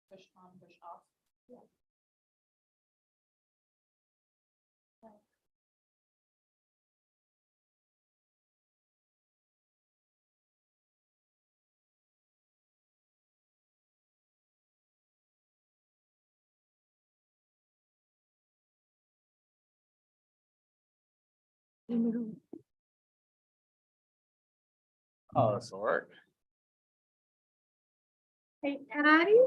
Push on, push off. Yeah. Oh, this will work. Hey, Addie.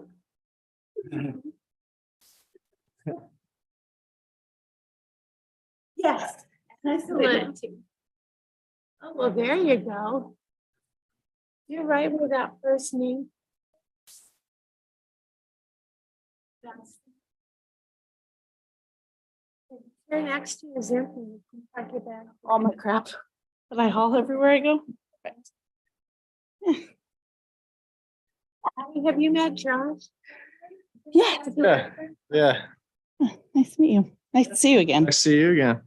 Yes. Excellent. Oh, well, there you go. You're right with that first name. Yes. Your next to is empty. You can pack your bag. All my crap that I haul everywhere I go. Addie, have you met Josh? Yeah. Yeah, yeah. Nice to meet you. Nice to see you again. I see you again.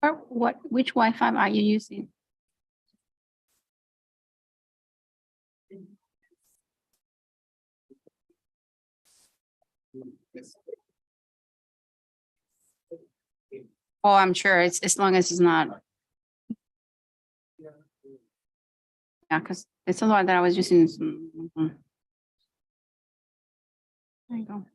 Or which Wi-Fi are you using? Oh, I'm sure it's as long as it's not. Yeah, because it's a lot that I was using. Mhm. There you go.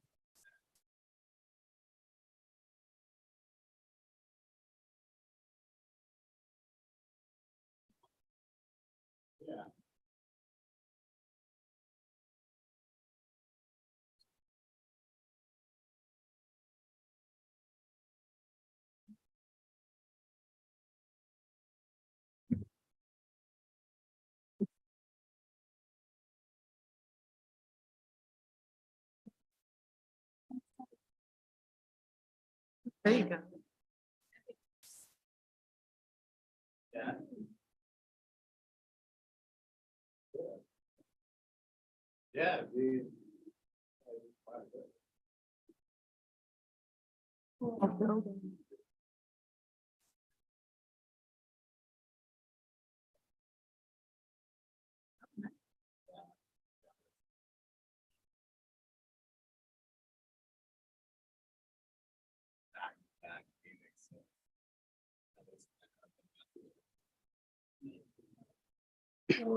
There you go. Yeah. Yeah.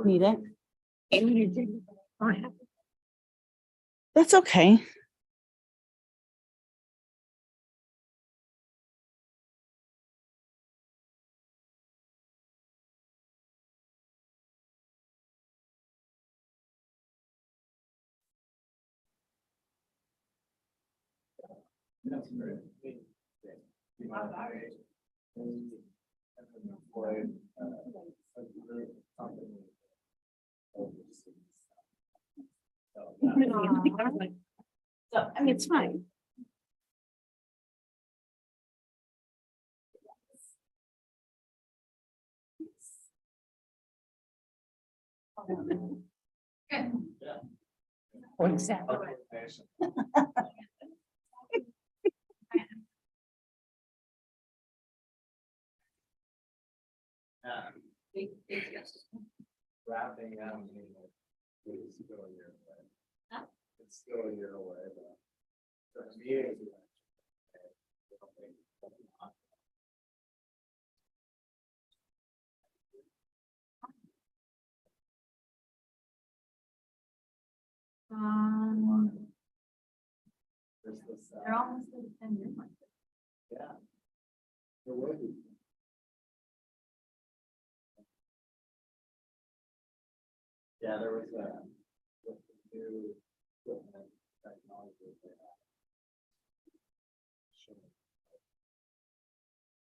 Need it? I have That's okay. That's great. So, I mean, it's fine. Exactly. Wrapping up. It's still a year away. It's still a year away, but. For me, it's- There's this, They're almost at the 10-year mark. yeah. There will be. Yeah, there was a. with the new equipment technology they have. Sure.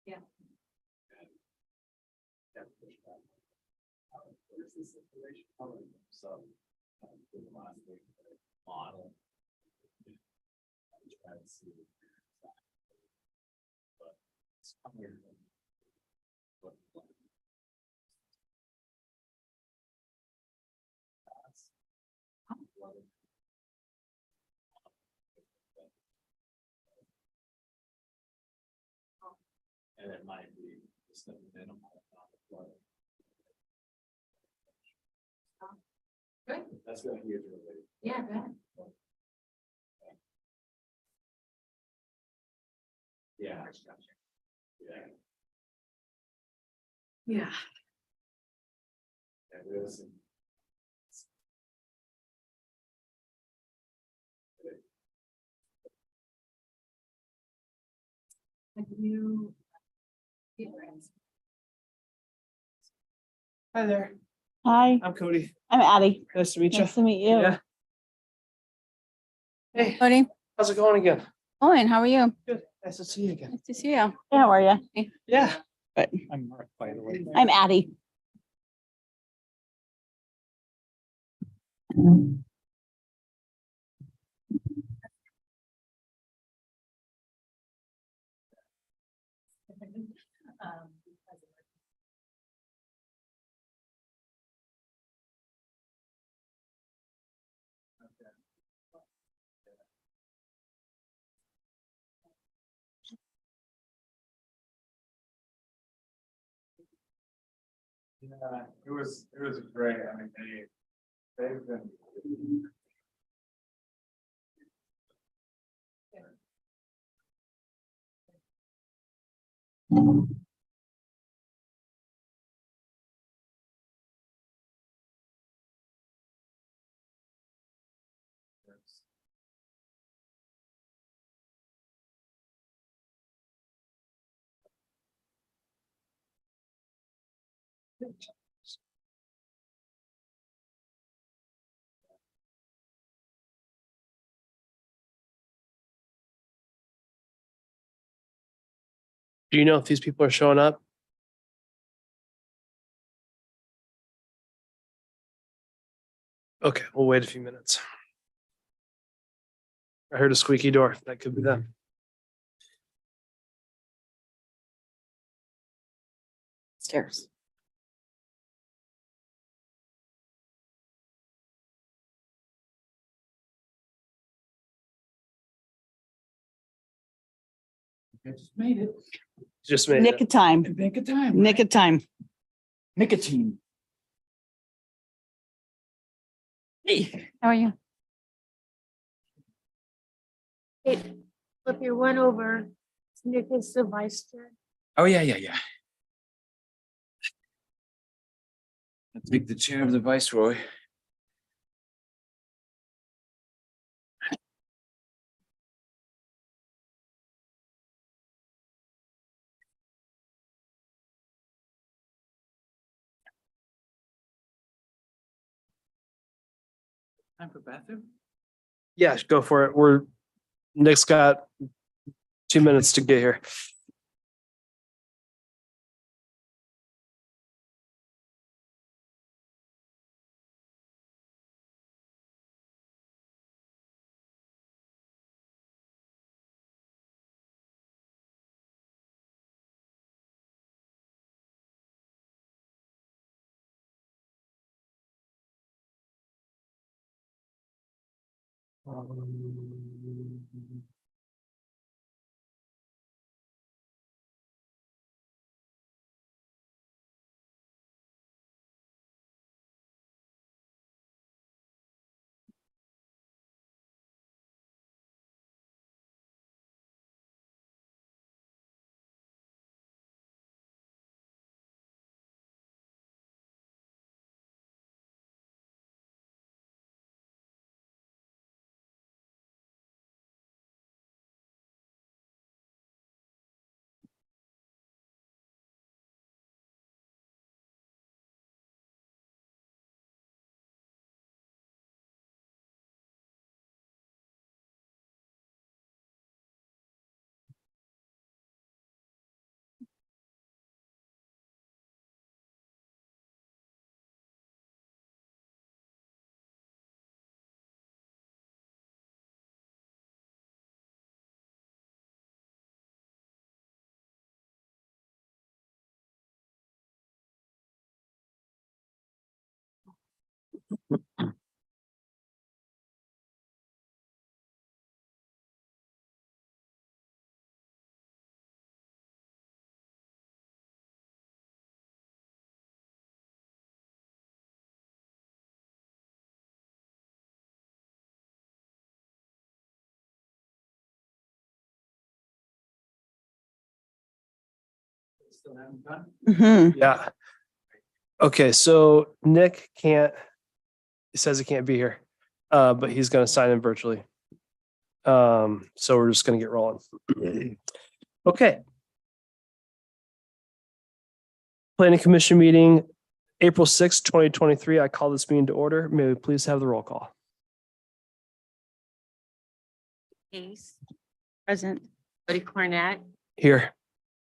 Yeah. Yeah, push back. What is this situation coming from? So, the last week, the model. I'm trying to see. But it's coming from. And it might be just a minimal amount of flooding. Good. That's gonna be really. Yeah, good. Yeah. Yeah. Yeah. And there was some. Have you? Hi there, Hi, I'm Cody. I'm Addie. Nice to meet you. Nice to meet you. Yeah. Hey, Cody, how's it going again? Owen, how are you? Good, nice to see you again. Nice to see you. Hey, how are you? Yeah. Good. I'm Mark, by the way. I'm Addie. Yeah, it was great, I mean, they've been. Do you know if these people are showing up? Okay, we'll wait a few minutes. I heard a squeaky door. That could be them. Stairs. I just made it. Just made Nick it. of time. Nick of time. Nick of time. Nicotine. Hey. How are you? Hey, flip your one over. Nick is the vice chair. Oh, yeah. I take the chair of the viceroy. Time for bathroom? Yeah, go for it. Nick's got 2 minutes to get here. Still haven't done? Mhm. Yeah. Okay, so Nick can't, he says he can't be here, but he's gonna sign in virtually. So we're just gonna get rolling. Okay. Planning Commission meeting, April 6th, 2023. I call this meeting to order. May we please have the roll call? Case, Present. Buddy Cornett, Here.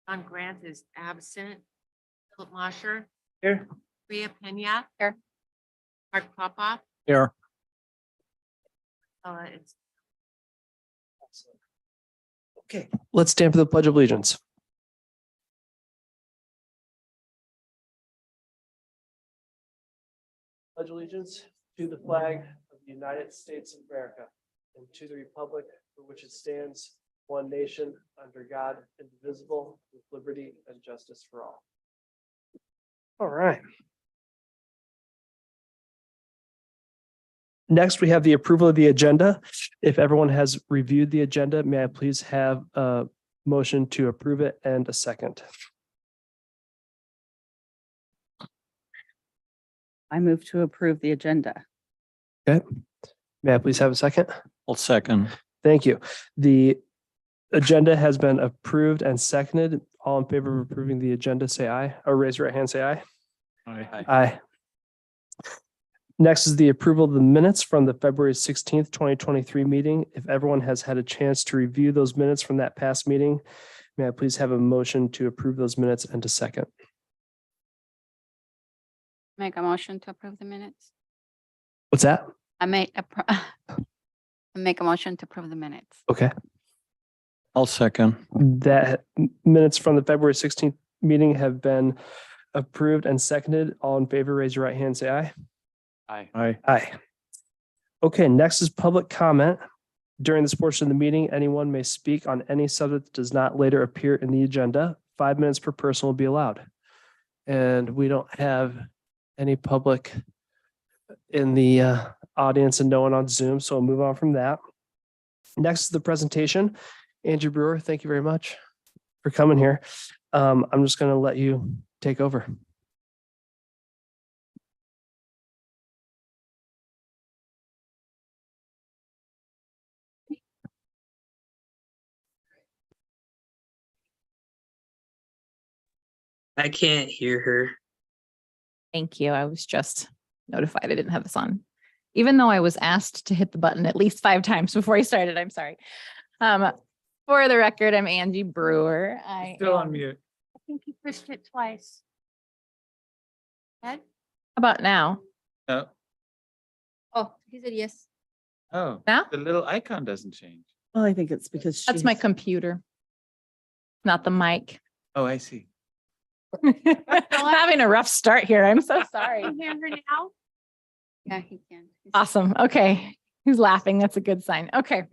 John Grant is absent. Philip Mosher, Here. Priya Pena. Here. Mark Popoff, Here. it's Okay, let's stand for the Pledge of Allegiance. Pledge allegiance to the flag of the United States of America and to the republic for which it stands, one nation, under God, indivisible, with liberty and justice for all. All right. Next, we have the approval of the agenda. If everyone has reviewed the agenda, may I please have a motion to approve it and a second? I move to approve the agenda. May I please have a second? I'll second. Thank you. The agenda has been approved and seconded. All in favor of approving the agenda, say aye, or raise your right hand, say aye. Aye. Aye. Next is the approval of the minutes from the February 16th, 2023 meeting. If everyone has had a chance to review those minutes from that past meeting, may I please have a motion to approve those minutes and a second? Make a motion to approve the minutes. What's that? I make a motion to approve the minutes. Okay. I'll second. That minutes from the February 16th meeting have been approved and seconded. All in favor, raise your right hand, say aye. Aye. Aye. Aye. Okay, next is public comment. During this portion of the meeting, anyone may speak on any subject that does not later appear in the agenda. 5 minutes per person will be allowed. And we don't have any public in the audience and no one on Zoom, so we'll move on from that. Next is the presentation. Andrew Brewer, thank you very much for coming here. I'm just going to let you take over. I can't hear her. Thank you. I was just notified I didn't have this on. Even though I was asked to hit the button at least 5 times before I started, I'm sorry. For the record, I'm Angie Brewer. Still on mute. I think you pushed it twice. Ed? How about now? Oh, Oh, he said yes. oh, Now? the little icon doesn't change. Well, I think it's because That's my she's- computer, not the mic. Oh, I see. I'm having a rough start here. I'm so sorry. Can you hear her now? Yeah, he can. Awesome. Okay. He's laughing. That's a good sign. Okay.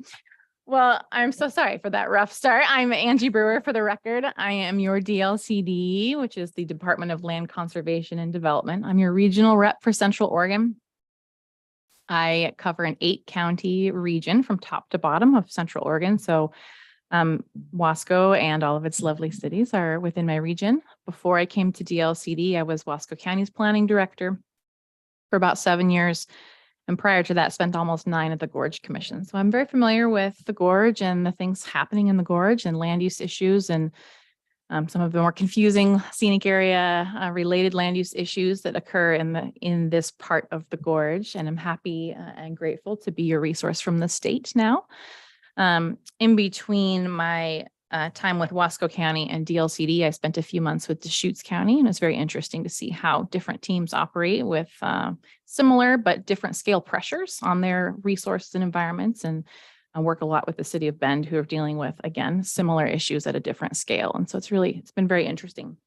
Well, I'm so sorry for that rough start. I'm Angie Brewer for the record. I am your DLCD, which is the Department of Land Conservation and Development. I'm your regional rep for Central Oregon. I cover an 8-county region from top to bottom of Central Oregon. So Wasco and all of its lovely cities are within my region. Before I came to DLCD, I was Wasco County's planning director for about 7 years. And prior to that, spent almost 9 at the Gorge Commission. So I'm very familiar with the Gorge and the things happening in the Gorge and land use issues and some of the more confusing scenic area related land use issues that occur in this part of the Gorge. And I'm happy and grateful to be your resource from the state now. In between my time with Wasco County and DLCD, I spent a few months with Deschutes County, and it's very interesting to see how different teams operate with similar but different scale pressures on their resources and environments. And I work a lot with the city of Bend, who are dealing with, again, similar issues at a different scale. And so it's been very interesting.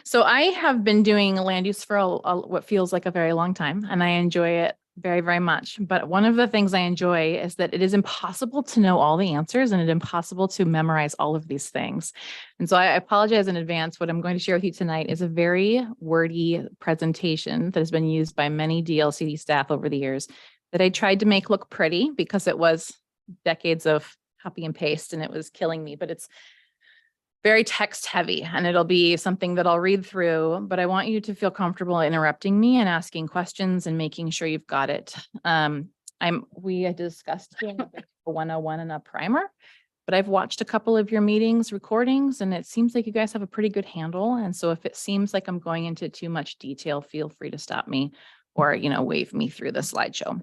So I have been doing land use for what feels like a very long time, and I enjoy it very, very much. But one of the things I enjoy is that it is impossible to know all the answers and it's impossible to memorize all of these things. And so I apologize in advance. What I'm going to share with you tonight is a very wordy presentation that has been used by many DLCD staff over the years that I tried to make look pretty because it was decades of copy and paste and it was killing me, but it's very text heavy and it'll be something that I'll read through, but I want you to feel comfortable interrupting me and asking questions and making sure you've got it. We had discussed doing a 101 and a primer, but I've watched a couple of your meetings recordings and it seems like you guys have a pretty good handle. And so if it seems like I'm going into too much detail, feel free to stop me or, wave me through the slideshow.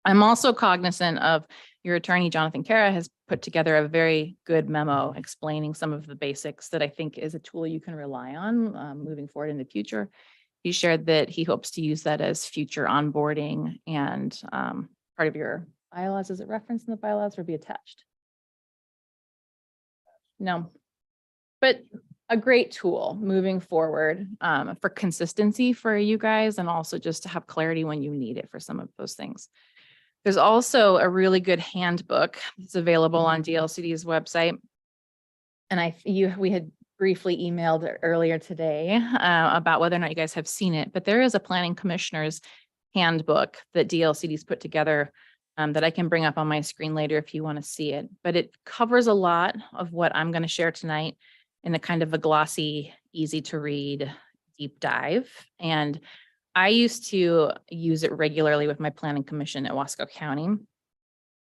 I'm also cognizant of your attorney, Jonathan Kara, has put together a very good memo explaining some of the basics that I think is a tool you can rely on moving forward in the future. He shared that he hopes to use that as future onboarding and part of your bylaws. Is it referenced in the bylaws or be attached? No, but a great tool moving forward for consistency for you guys and also just to have clarity when you need it for some of those things. There's also a really good handbook that's available on DLCD's website. And we had briefly emailed earlier today about whether or not you guys have seen it, but there is a planning commissioner's handbook that DLCD's put together that I can bring up on my screen later if you want to see it. But it covers a lot of what I'm going to share tonight in a kind of a glossy, easy to read deep dive. And I used to use it regularly with my planning commission at Wasco County.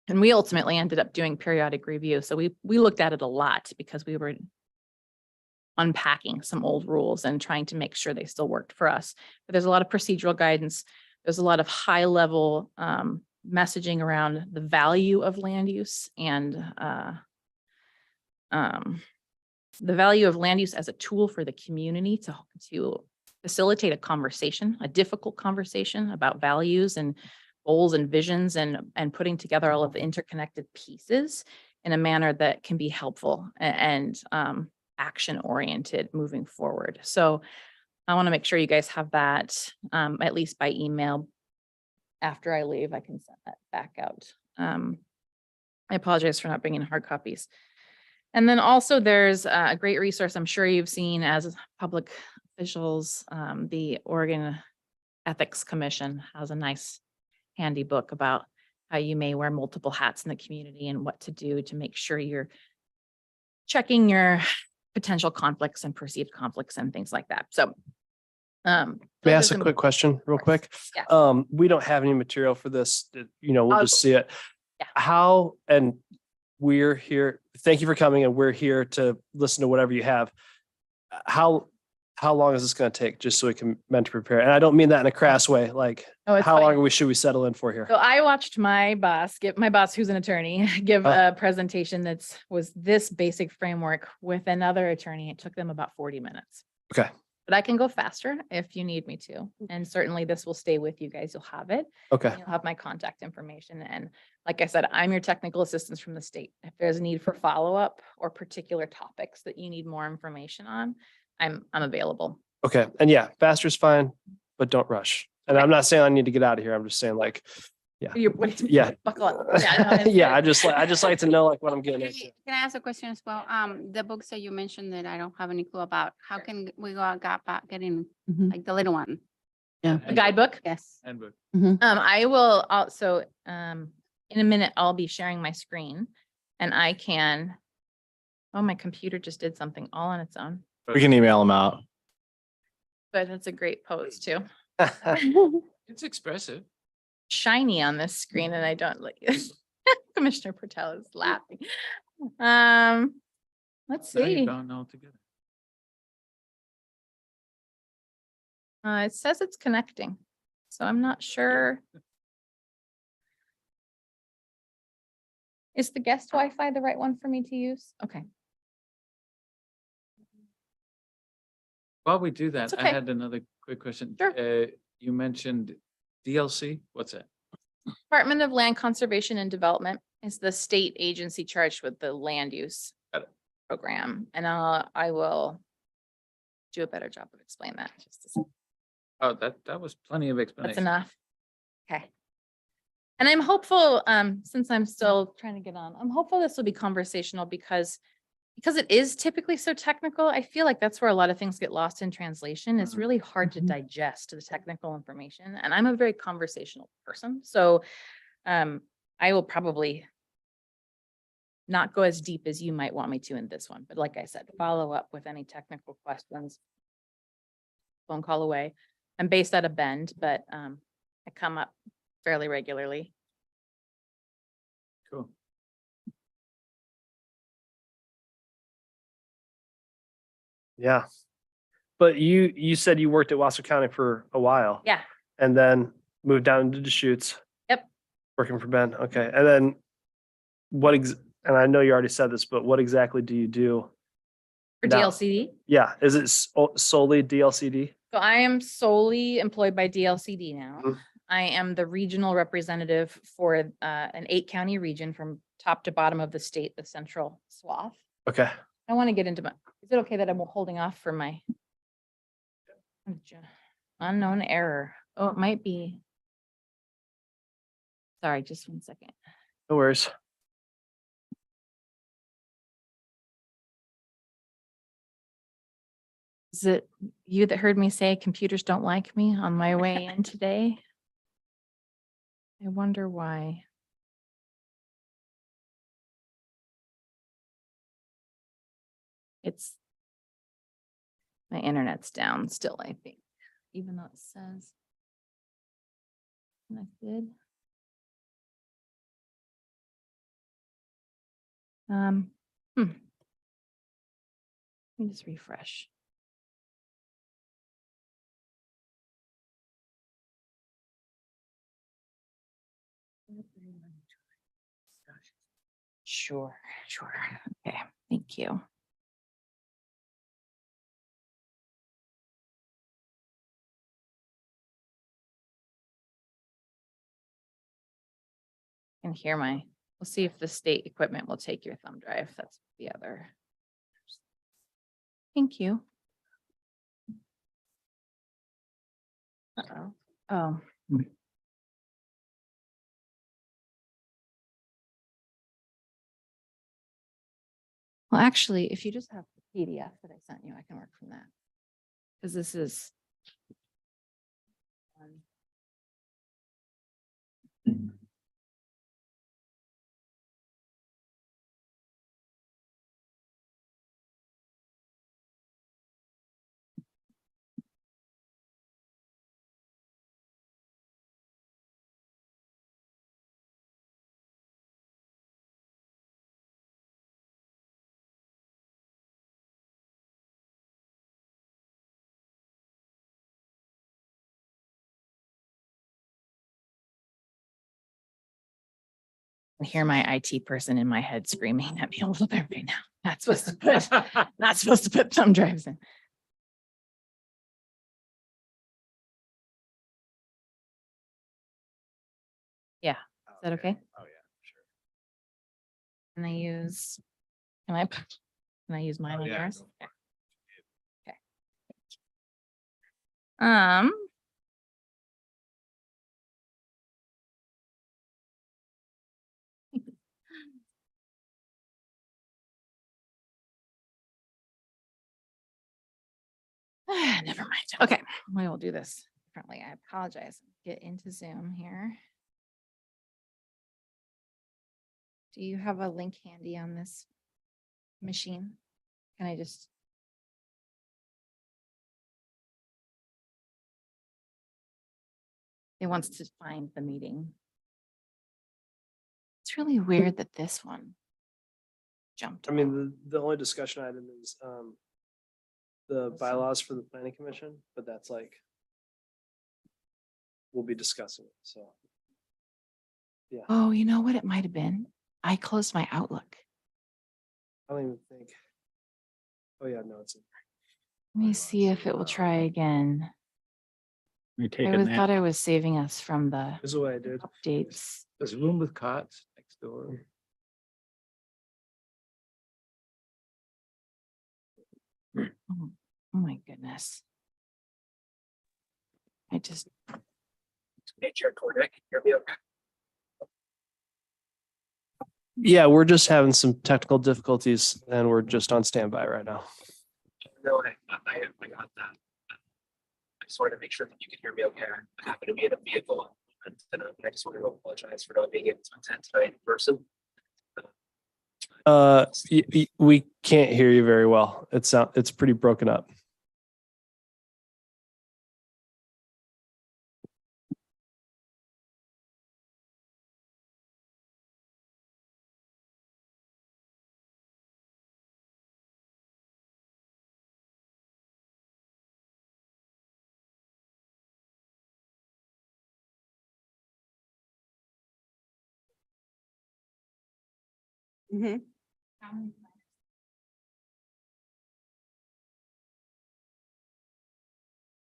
And we ultimately ended up doing periodic review. So we looked at it a lot because we were unpacking some old rules and trying to make sure they still worked for us. But there's a lot of procedural guidance. There's a lot of high level messaging around the value of land use and the value of land use as a tool for the community to facilitate a conversation, a difficult conversation about values and goals and visions and putting together all of the interconnected pieces in a manner that can be helpful and action oriented moving forward. So I want to make sure you guys have that at least by email. After I leave, I can send that back out. I apologize for not bringing hard copies. And then also there's a great resource I'm sure you've seen as public officials. The Oregon Ethics Commission has a nice handy book about how you may wear multiple hats in the community and what to do to make sure you're checking your potential conflicts and perceived conflicts and things like that. So May I those ask are a some- quick question real quick? Yes. We don't have any material for this, we'll I'll- just see it. Yeah. How, and we're here, thank you for coming and we're here to listen to whatever you have. How long is this going to take just so we can mentally prepare? And I don't mean that in a crass way, like Oh, it's how fine. long should we settle in for here? So I watched my boss who's an attorney, give a presentation was this basic framework with another attorney. It took them about 40 minutes. Okay. But I can go faster if you need me to. And certainly this will stay with you guys. You'll have it. Okay. You'll have my contact information. And like I said, I'm your technical assistance from the state. If there's a need for follow-up or particular topics that you need more information on, I'm available. Okay. And yeah, faster is fine, but don't rush. And I'm not saying I need to get out of here. I'm just saying like, Yeah. Yeah. Buckle up. Yeah, no, it's Yeah, good. I just like to know like what I'm getting Can into. I ask a question as well? The books that you mentioned that I don't have any clue about, how can we go about getting Mhm. like the little one? Yeah. The guidebook. Yes. Handbook. I will also, in a minute, I'll be sharing my screen and I can, oh, my computer just did something all on its own, We can email them out. but that's a great pose too. It's expressive. Shiny on this screen and I don't like, Commissioner Patel is laughing. Let's Now you've see. gone all together. It says it's connecting, so I'm not sure. Is the guest Wi-Fi the right one for me to use? Okay. While we do that, It's I okay. had another quick question. Sure. You mentioned DLC. What's that? Department of Land Conservation and Development is the state agency charged with the land use Got it. program, and I will do a better job of explaining that. Just a second. Oh, that was plenty of That's explanation. enough. Okay. And I'm hopeful, since I'm still trying to get on, I'm hopeful this will be conversational because it is typically so technical. I feel like that's where a lot of things get lost in translation. It's really hard to digest the technical information, and I'm a very conversational person. So I will probably not go as deep as you might want me to in this one, but like I said, follow up with any technical questions. Phone call away. I'm based out of Bend, but I come up fairly regularly. Cool. Yeah. But you said you worked at Wasco County for a while. Yeah. And then moved down to Deschutes. Yep. Working for Ben. Okay. And then and I know you already said this, but what exactly do you do? For now? DLCD. Yeah. Is it solely DLCD? So I am solely employed by DLCD now. Mhm. I am the regional representative for an 8-county region from top to bottom of the state, the central swath. Okay. I want to get into is it okay that I'm holding off for my unknown error? Oh, it might be. Sorry, just 1 second. No worries. Is it you that heard me say computers don't like me on my way in today? I wonder why. It's my internet's down still, I think, even though it says connected. Let me just refresh. Sure. Okay, thank you. And here we'll see if the state equipment will take your thumb drive. That's the other. Thank you. Uh-oh. Oh. Well, actually, if you just have the PDF that I sent you, I can work from that. Because this is. I hear my IT person in my head screaming at me a little bit right now. Not supposed to put thumb drives in. Yeah, is that okay? Oh, yeah, sure. Can I use mine Oh, on yeah, yours? go for it. Okay. Um, Never mind. Okay, we will do this differently. I apologize. Get into Zoom here. Do you have a link handy on this machine? Can I just? It wants to find the meeting. It's really weird that this one jumped. I mean, the only discussion item is the bylaws for the planning commission, but that's like we'll be discussing it, so. Oh, you know what it might have been? I closed my Outlook. I don't even think. Oh, yeah, no, it's. Let me see if it will try again. Thought I was saving us from the Here's what I did. updates. There's a room with cots next door. Oh my goodness. I just, Yeah, we're just having some technical difficulties and we're just on standby right now. No, I got that. I just wanted to make sure that you could hear me okay. I happen to be in a vehicle and I just want to apologize for not being able to attend tonight in person. We can't hear you very well. It's pretty broken up.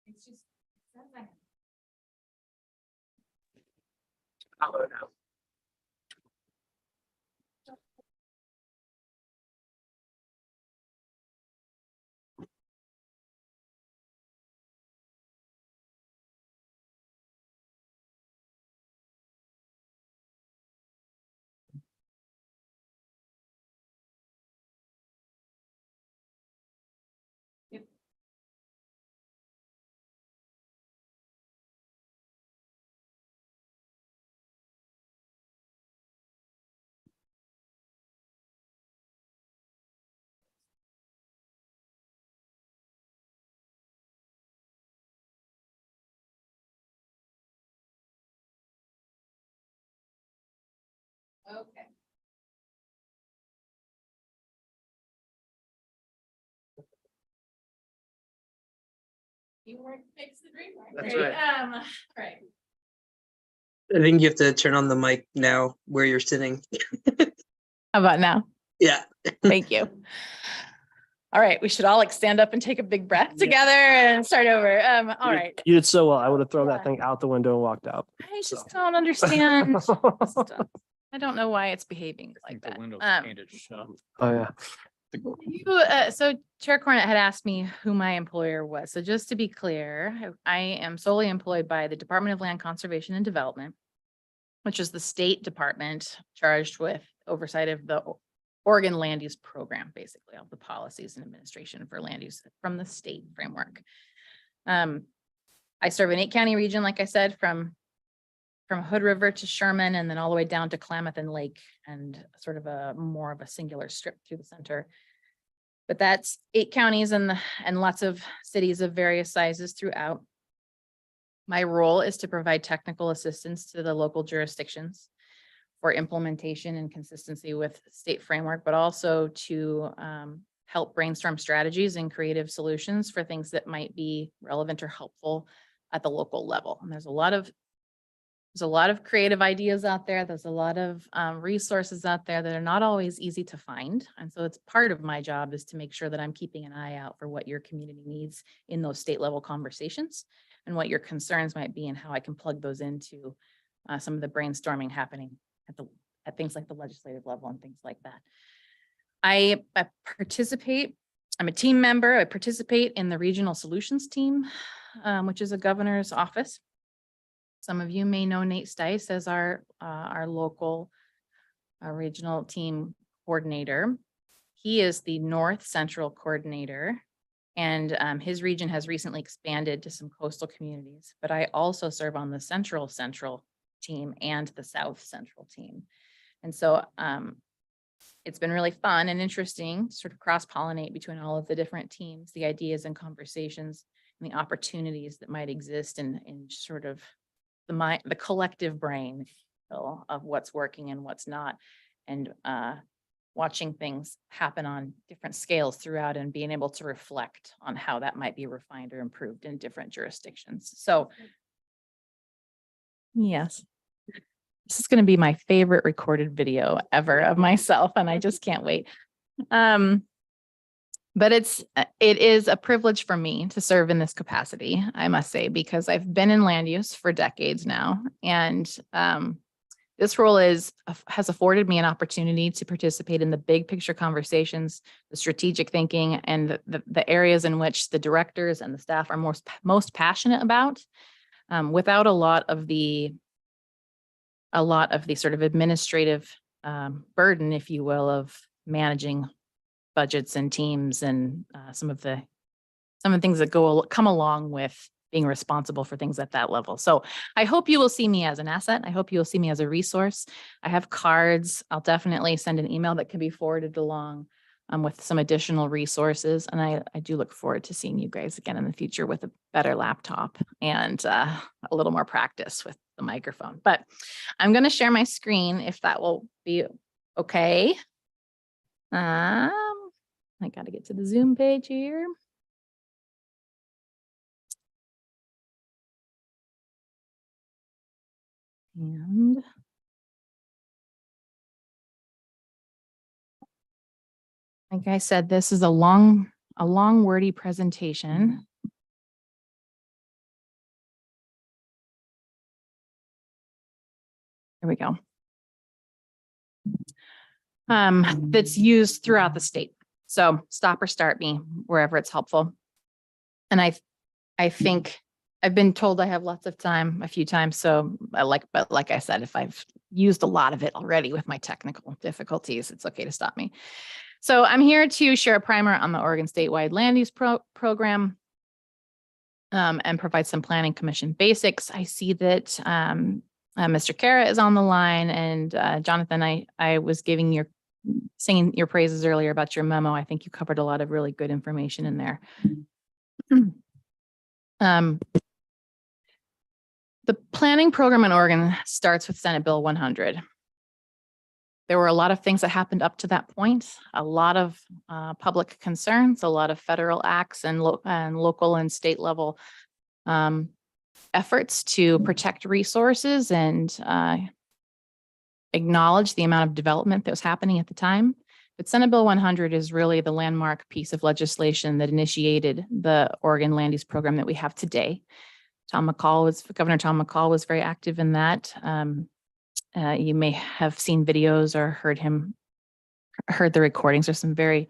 it's just, Oh, no. okay. You weren't fixed the dream. That's right. Right. I think you have to turn on the mic now where you're sitting. How about now? Yeah. Thank you. All right, we should all like stand up and take a big breath together and start over. All right. You did so well. I would have thrown Yeah. that thing out the window and walked out. I So. just don't understand. I don't know why it's behaving like that. Oh, yeah. So Chair Cornett had asked me who my employer was. So just to be clear, I am solely employed by the Department of Land Conservation and Development, which is the state department charged with oversight of the Oregon Land Use Program, basically all the policies and administration for land use from the state framework. I serve an 8-county region, like I said, from Hood River to Sherman and then all the way down to Klamath and Lake and sort of a more of a singular strip through the center. But that's 8 counties and lots of cities of various sizes throughout. My role is to provide technical assistance to the local jurisdictions for implementation and consistency with state framework, but also to help brainstorm strategies and creative solutions for things that might be relevant or helpful at the local level. And there's a lot of creative ideas out there. There's a lot of resources out there that are not always easy to find. And so it's part of my job is to make sure that I'm keeping an eye out for what your community needs in those state level conversations and what your concerns might be and how I can plug those into some of the brainstorming happening at things like the legislative level and things like that. I participate, I'm a team member. I participate in the regional solutions team, which is a governor's office. Some of you may know Nate Stice as our local regional team coordinator. He is the North Central coordinator And his region has recently expanded to some coastal communities, but I also serve on the central team and the south central team. And so it's been really fun and interesting to sort of cross-pollinate between all of the different teams, the ideas and conversations and the opportunities that might exist in sort of the collective brain of what's working and what's not. And watching things happen on different scales throughout and being able to reflect on how that might be refined or improved in different jurisdictions. So yes, this is going to be my favorite recorded video ever of myself, and I just can't wait. But it is a privilege for me to serve in this capacity, I must say, because I've been in land use for decades now, and this role has afforded me an opportunity to participate in the big picture conversations, the strategic thinking, and the areas in which the directors and the staff are most passionate about, without a lot of the sort of administrative burden, if you will, of managing budgets and teams and some of the things that come along with being responsible for things at that level. So I hope you will see me as an asset. I hope you will see me as a resource. I have cards. I'll definitely send an email that can be forwarded along with some additional resources. And I do look forward to seeing you guys again in the future with a better laptop and a little more practice with the microphone. But I'm going to share my screen if that will be okay. I got to get to the Zoom page here. And like I said, this is a long wordy presentation. There we go. That's used throughout the state. So stop or start me wherever it's helpful. And I think I've been told I have lots of time a few times. So but like I said, if I've used a lot of it already with my technical difficulties, it's okay to stop me. So I'm here to share a primer on the Oregon statewide land use program and provide some planning commission basics. I see that Mr. Kara is on the line, and Jonathan, I was singing your praises earlier about your memo. I think you covered a lot of really good information in there. The planning program in Oregon starts with Senate Bill 100. There were a lot of things that happened up to that point, a lot of public concerns, a lot of federal acts and local and state level efforts to protect resources and acknowledge the amount of development that was happening at the time. But Senate Bill 100 is really the landmark piece of legislation that initiated the Oregon land use program that we have today. Governor Tom McCall was very active in that. You may have seen videos or heard the recordings. There's some very,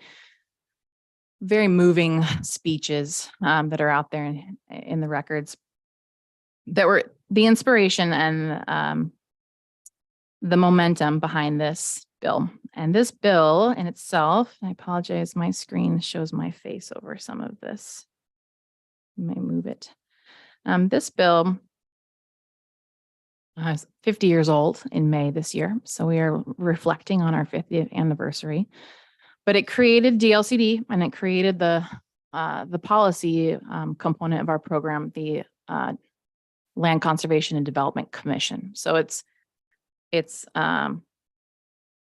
very moving speeches that are out there in the records that were the inspiration and the momentum behind this bill. And this bill in itself, I apologize, my screen shows my face over some of this. You may move it. This bill is 50 years old in May this year. So we are reflecting on our 50th anniversary. But it created DLCD, and it created the policy component of our program, the Land Conservation and Development Commission. So it's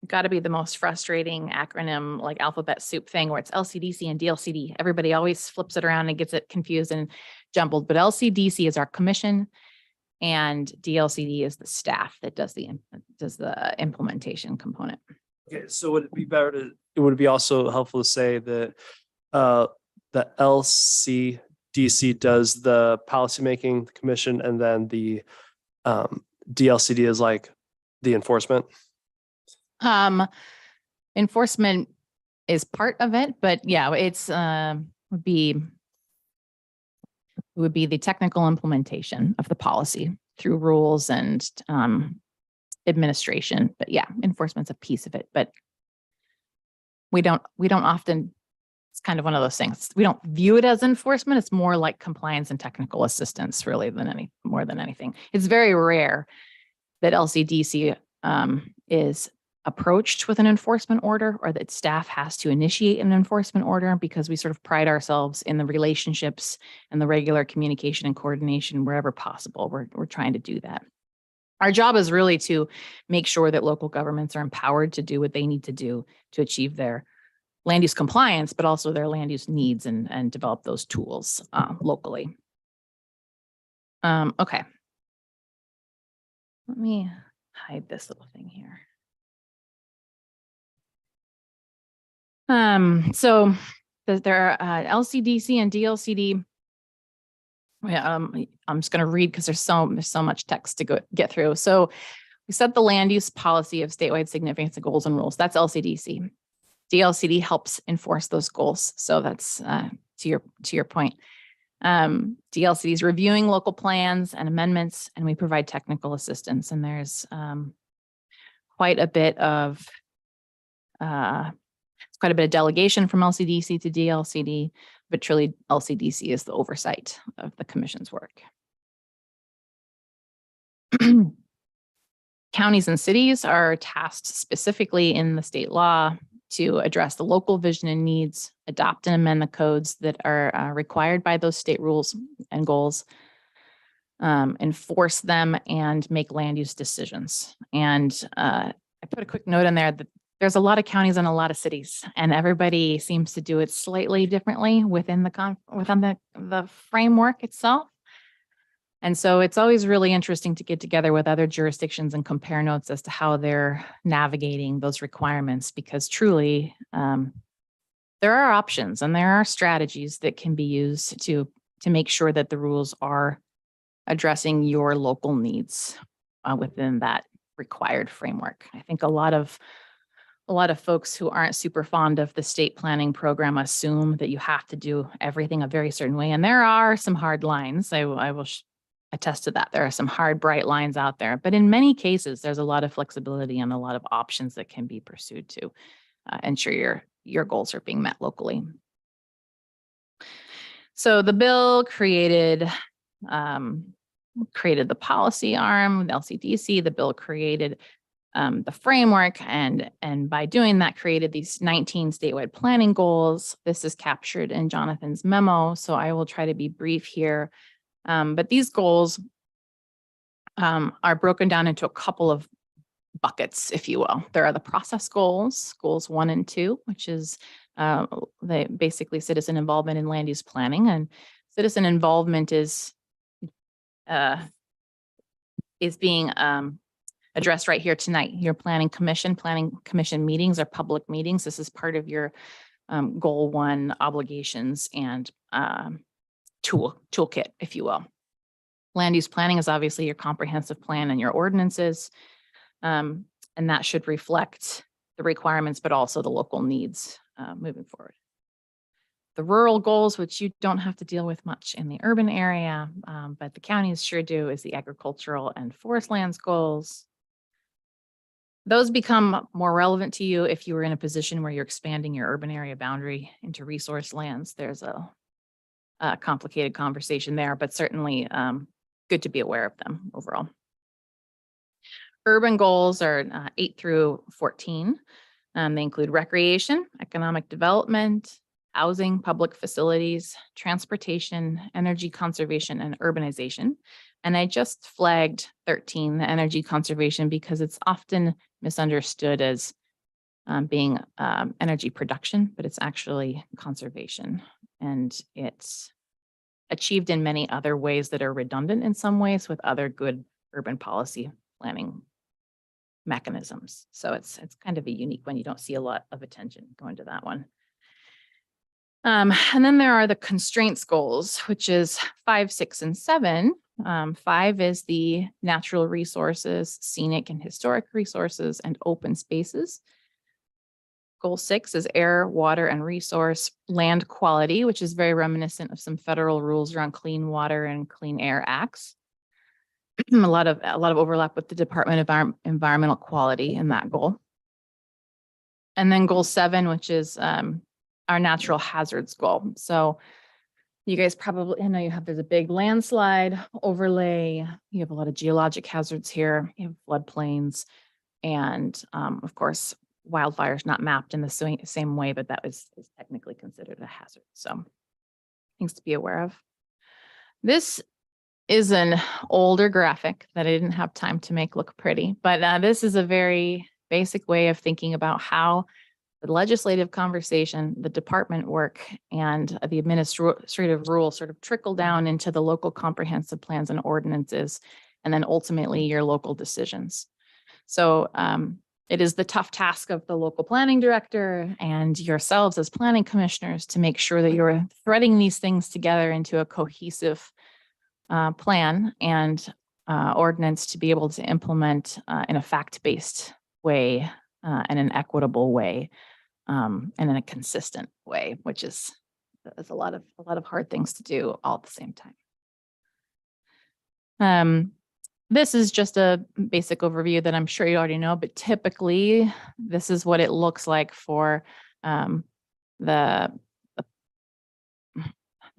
got to be the most frustrating acronym, like alphabet soup thing, where it's LCDC and DLCD. Everybody always flips it around and gets it confused and jumbled. But LCDC is our commission, and DLCD is the staff that does the implementation component. Okay, so would it be also helpful to say that the LCDC does the policymaking commission, and then the DLCD is like the enforcement? Enforcement is part of it, but yeah, it's would be the technical implementation of the policy through rules and administration. But yeah, enforcement's a piece of it, but we don't often it's kind of one of those things. We don't view it as enforcement. It's more like compliance and technical assistance really more than anything. It's very rare that LCDC is approached with an enforcement order or that staff has to initiate an enforcement order because we sort of pride ourselves in the relationships and the regular communication and coordination wherever possible. We're trying to do that. Our job is really to make sure that local governments are empowered to do what they need to do to achieve their land use compliance, but also their land use needs and develop those tools locally. Okay. Let me hide this little thing here. So there are LCDC and DLCD. Yeah, I'm just going to read because there's so much text to get through. So we set the land use policy of statewide significance of goals and rules. That's LCDC. DLCD helps enforce those goals. So that's to your point. DLCD is reviewing local plans and amendments, and we provide technical assistance. And there's quite a bit of delegation from LCDC to DLCD, but truly LCDC is the oversight of the commission's work. Counties and cities are tasked specifically in the state law to address the local vision and needs, adopt and amend the codes that are required by those state rules and goals, enforce them, and make land use decisions. And I put a quick note in there that there's a lot of counties and a lot of cities, and everybody seems to do it slightly differently within the framework itself. And so it's always really interesting to get together with other jurisdictions and compare notes as to how they're navigating those requirements, because truly there are options and there are strategies that can be used to make sure that the rules are addressing your local needs within that required framework. I think a lot of folks who aren't super fond of the state planning program assume that you have to do everything a very certain way. And there are some hard lines. I will attest to that. There are some hard, bright lines out there, but in many cases, there's a lot of flexibility and a lot of options that can be pursued to ensure your goals are being met locally. So the bill created the policy arm, the LCDC. The bill created the framework, and by doing that, created these 19 statewide planning goals. This is captured in Jonathan's memo, so I will try to be brief here. But these goals are broken down into a couple of buckets, if you will. There are the process goals 1 and 2, which is basically citizen involvement in land use planning. And citizen involvement is being addressed right here tonight. Your planning commission meetings are public meetings. This is part of your goal 1 obligations and toolkit, if you will. Land use planning is obviously your comprehensive plan and your ordinances, and that should reflect the requirements, but also the local needs moving forward. The rural goals, which you don't have to deal with much in the urban area, but the counties sure do, is the agricultural and forest lands goals. Those become more relevant to you if you were in a position where you're expanding your urban area boundary into resource lands. There's a complicated conversation there, but certainly good to be aware of them overall. Urban goals are 8 through 14. They include recreation, economic development, housing, public facilities, transportation, energy conservation, and urbanization. And I just flagged 13, the energy conservation, because it's often misunderstood as being energy production, but it's actually conservation. And it's achieved in many other ways that are redundant in some ways with other good urban policy planning mechanisms. So it's kind of a unique one. You don't see a lot of attention going to that one. And then there are the constraints goals, which is 5, 6, and 7. 5 is the natural resources, scenic and historic resources, and open spaces. Goal 6 is air, water, and resource land quality, which is very reminiscent of some federal rules around Clean Water and Clean Air Acts. A lot of overlap with the Department of Environmental Quality in that goal. And then goal 7, which is our natural hazards goal. So you guys probably, I know you have, there's a big landslide overlay. You have a lot of geologic hazards here. You have floodplains. And of course, wildfires not mapped in the same way, but that is technically considered a hazard. So things to be aware of. This is an older graphic that I didn't have time to make look pretty, but this is a very basic way of thinking about how the legislative conversation, the department work, and the administrative rule sort of trickle down into the local comprehensive plans and ordinances, and then ultimately your local decisions. So it is the tough task of the local planning director and yourselves as planning commissioners to make sure that you're threading these things together into a cohesive plan and ordinance to be able to implement in a fact-based way and an equitable way and in a consistent way, which is a lot of hard things to do all at the same time. This is just a basic overview that I'm sure you already know, but typically this is what it looks like for the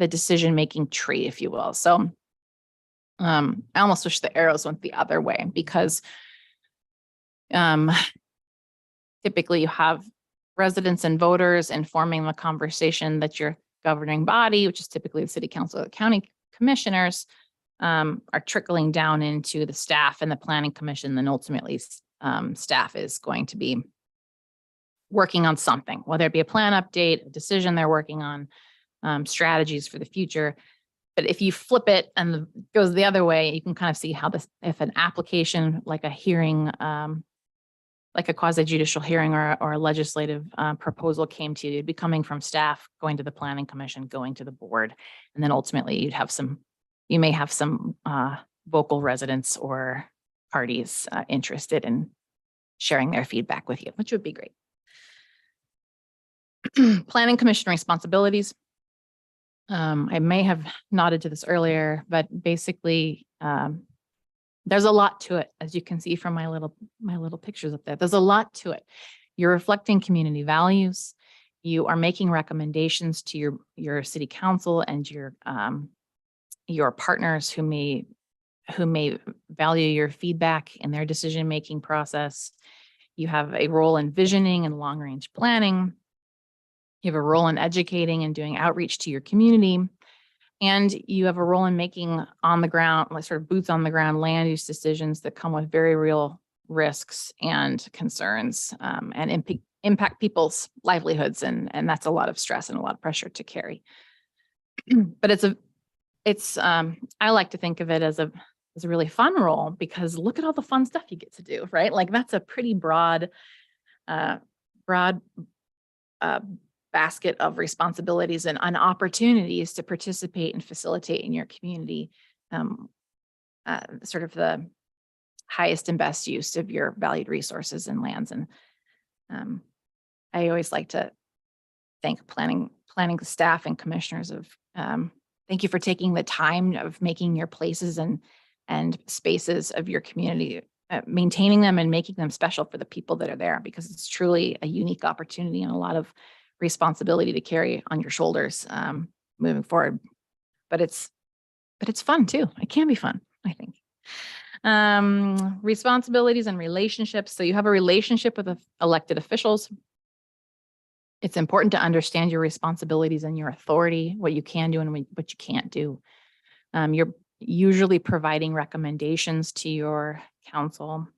decision-making tree, if you will. So I almost wish the arrows went the other way, because typically you have residents and voters informing the conversation that your governing body, which is typically the city council or the county commissioners, are trickling down into the staff and the planning commission. Then ultimately staff is going to be working on something, whether it be a plan update, a decision they're working on, strategies for the future. But if you flip it and it goes the other way, you can kind of see how this, if an application like a hearing, like a quasi judicial hearing or a legislative proposal came to you, it'd be coming from staff, going to the planning commission, going to the board. And then ultimately you may have some vocal residents or parties interested in sharing their feedback with you, which would be great. Planning commission responsibilities. I may have nodded to this earlier, but basically there's a lot to it, as you can see from my little pictures up there. There's a lot to it. You're reflecting community values. You are making recommendations to your city council and your partners who may value your feedback in their decision-making process. You have a role in visioning and long-range planning. You have a role in educating and doing outreach to your community. And you have a role in making on the ground, like sort of boots on the ground land use decisions that come with very real risks and concerns and impact people's livelihoods. And that's a lot of stress and a lot of pressure to carry. But I like to think of it as a really fun role, because look at all the fun stuff you get to do, right? Like that's a pretty broad basket of responsibilities and opportunities to participate and facilitate in your community, sort of the highest and best use of your valued resources and lands. And I always like to thank planning staff and commissioners of thank you for taking the time of making your places and spaces of your community, maintaining them and making them special for the people that are there, because it's truly a unique opportunity and a lot of responsibility to carry on your shoulders moving forward. But it's fun too. It can be fun, I think. Responsibilities and relationships. So you have a relationship with elected officials. It's important to understand your responsibilities and your authority, what you can do and what you can't do. You're usually providing recommendations to your council,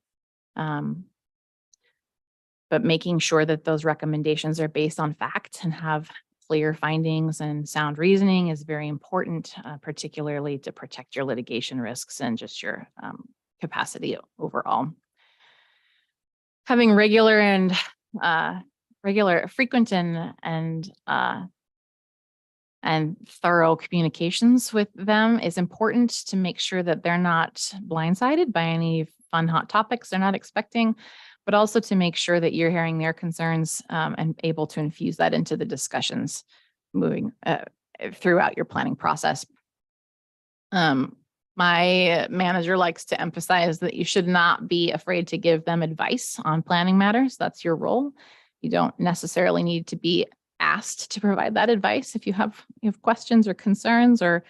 but making sure that those recommendations are based on fact and have clear findings and sound reasoning is very important, particularly to protect your litigation risks and just your capacity overall. Having frequent and thorough communications with them is important to make sure that they're not blindsided by any fun hot topics they're not expecting, but also to make sure that you're hearing their concerns and able to infuse that into the discussions moving throughout your planning process. My manager likes to emphasize that you should not be afraid to give them advice on planning matters. That's your role. You don't necessarily need to be asked to provide that advice. If you have questions or concerns, or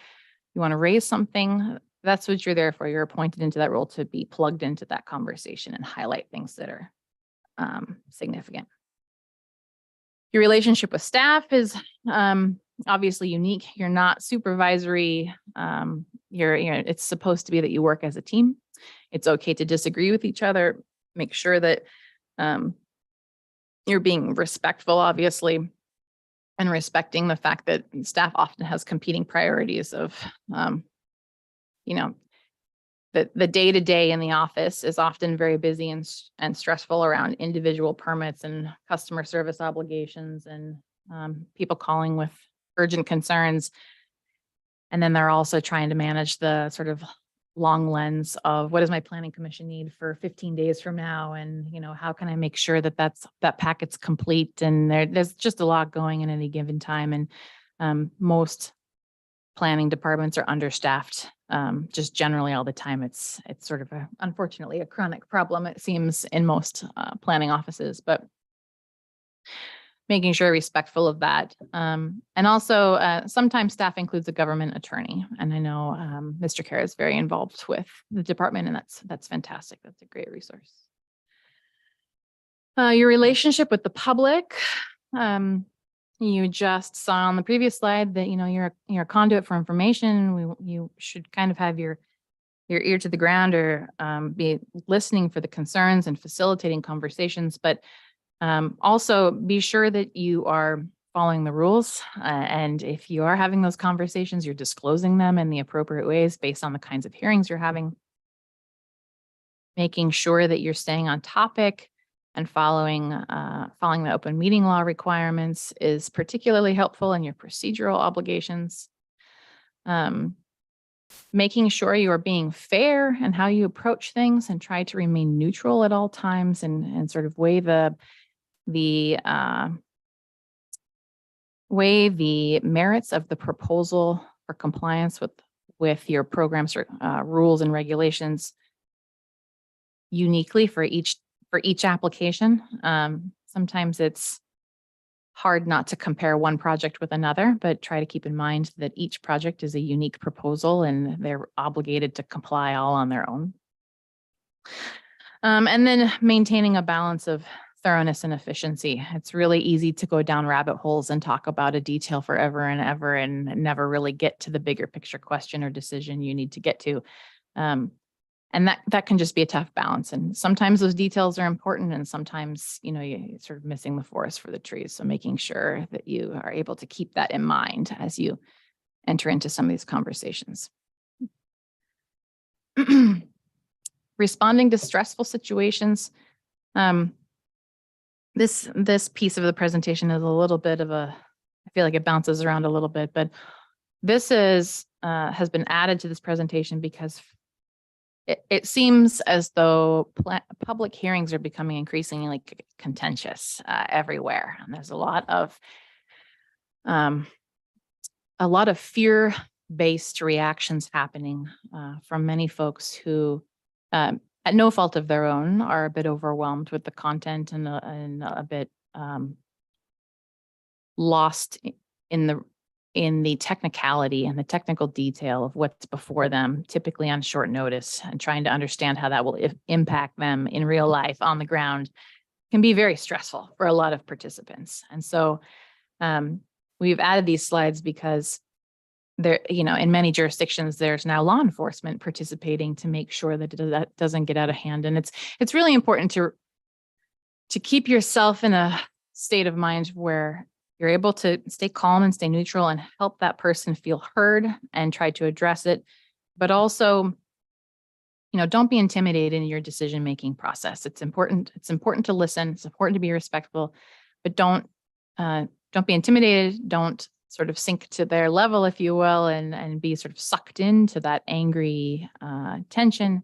you want to raise something, that's what you're there for. You're appointed into that role to be plugged into that conversation and highlight things that are significant. Your relationship with staff is obviously unique. You're not supervisory. It's supposed to be that you work as a team. It's okay to disagree with each other. Make sure that you're being respectful, obviously, and respecting the fact that staff often has competing priorities of, the day-to-day in the office is often very busy and stressful around individual permits and customer service obligations and people calling with urgent concerns. And then they're also trying to manage the sort of long lens of what does my planning commission need for 15 days from now? And, how can I make sure that that packet's complete? And there's just a lot going in any given time. And most planning departments are understaffed just generally all the time. It's sort of unfortunately a chronic problem, it seems, in most planning offices, but making sure respectful of that. And also sometimes staff includes a government attorney. And I know Mr. Kara is very involved with the department, and that's fantastic. That's a great resource. Your relationship with the public. You just saw on the previous slide that, you're a conduit for information. You should kind of have your ear to the ground, or be listening for the concerns and facilitating conversations, but also be sure that you are following the rules. And if you are having those conversations, you're disclosing them in the appropriate ways based on the kinds of hearings you're having. Making sure that you're staying on topic and following the open meeting law requirements is particularly helpful in your procedural obligations. Making sure you are being fair in how you approach things and try to remain neutral at all times, and sort of weigh the merits of the proposal for compliance with your program's rules and regulations uniquely for each application. Sometimes it's hard not to compare one project with another, but try to keep in mind that each project is a unique proposal and they're obligated to comply all on their own. And then maintaining a balance of thoroughness and efficiency. It's really easy to go down rabbit holes and talk about a detail forever and ever and never really get to the bigger picture question or decision you need to get to. And that can just be a tough balance. And sometimes those details are important, and sometimes, you're sort of missing the forest for the trees. So making sure that you are able to keep that in mind as you enter into some of these conversations. Responding to stressful situations. This piece of the presentation is a little bit of I feel like it bounces around a little bit, but this has been added to this presentation because it seems as though public hearings are becoming increasingly contentious everywhere. And there's a lot of fear-based reactions happening from many folks who, at no fault of their own, are a bit overwhelmed with the content and a bit lost in the technicality and the technical detail of what's before them, typically on short notice, and trying to understand how that will impact them in real life on the ground can be very stressful for a lot of participants. And so we've added these slides because there, in many jurisdictions, there's now law enforcement participating to make sure that that doesn't get out of hand. And it's really important to keep yourself in a state of mind where you're able to stay calm and stay neutral and help that person feel heard and try to address it. But also, don't be intimidated in your decision-making process. It's important to listen. It's important to be respectful, but don't be intimidated. Don't sort of sink to their level, if you will, and be sort of sucked into that angry tension.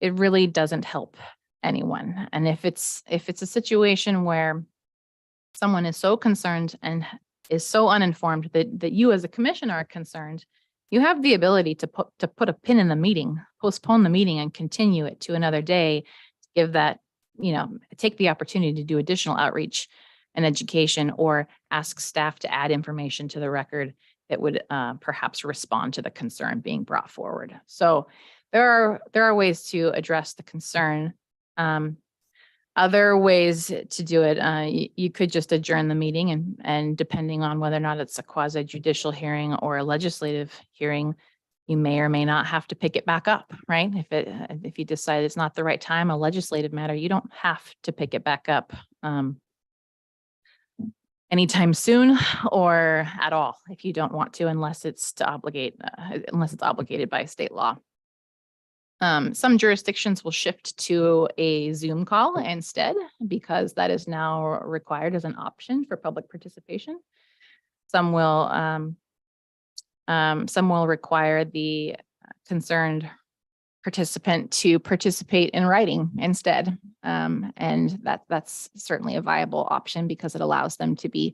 It really doesn't help anyone. And if it's a situation where someone is so concerned and is so uninformed that you as a commission are concerned, you have the ability to put a pin in the meeting, postpone the meeting and continue it to another day, to give that, take the opportunity to do additional outreach and education, or ask staff to add information to the record that would perhaps respond to the concern being brought forward. So there are ways to address the concern. Other ways to do it, you could just adjourn the meeting and depending on whether or not it's a quasi judicial hearing or a legislative hearing, you may or may not have to pick it back up, right? If you decide it's not the right time, a legislative matter, you don't have to pick it back up anytime soon or at all if you don't want to, unless it's obligated by state law. Some jurisdictions will shift to a Zoom call instead because that is now required as an option for public participation. Some will require the concerned participant to participate in writing instead. And that's certainly a viable option because it allows them to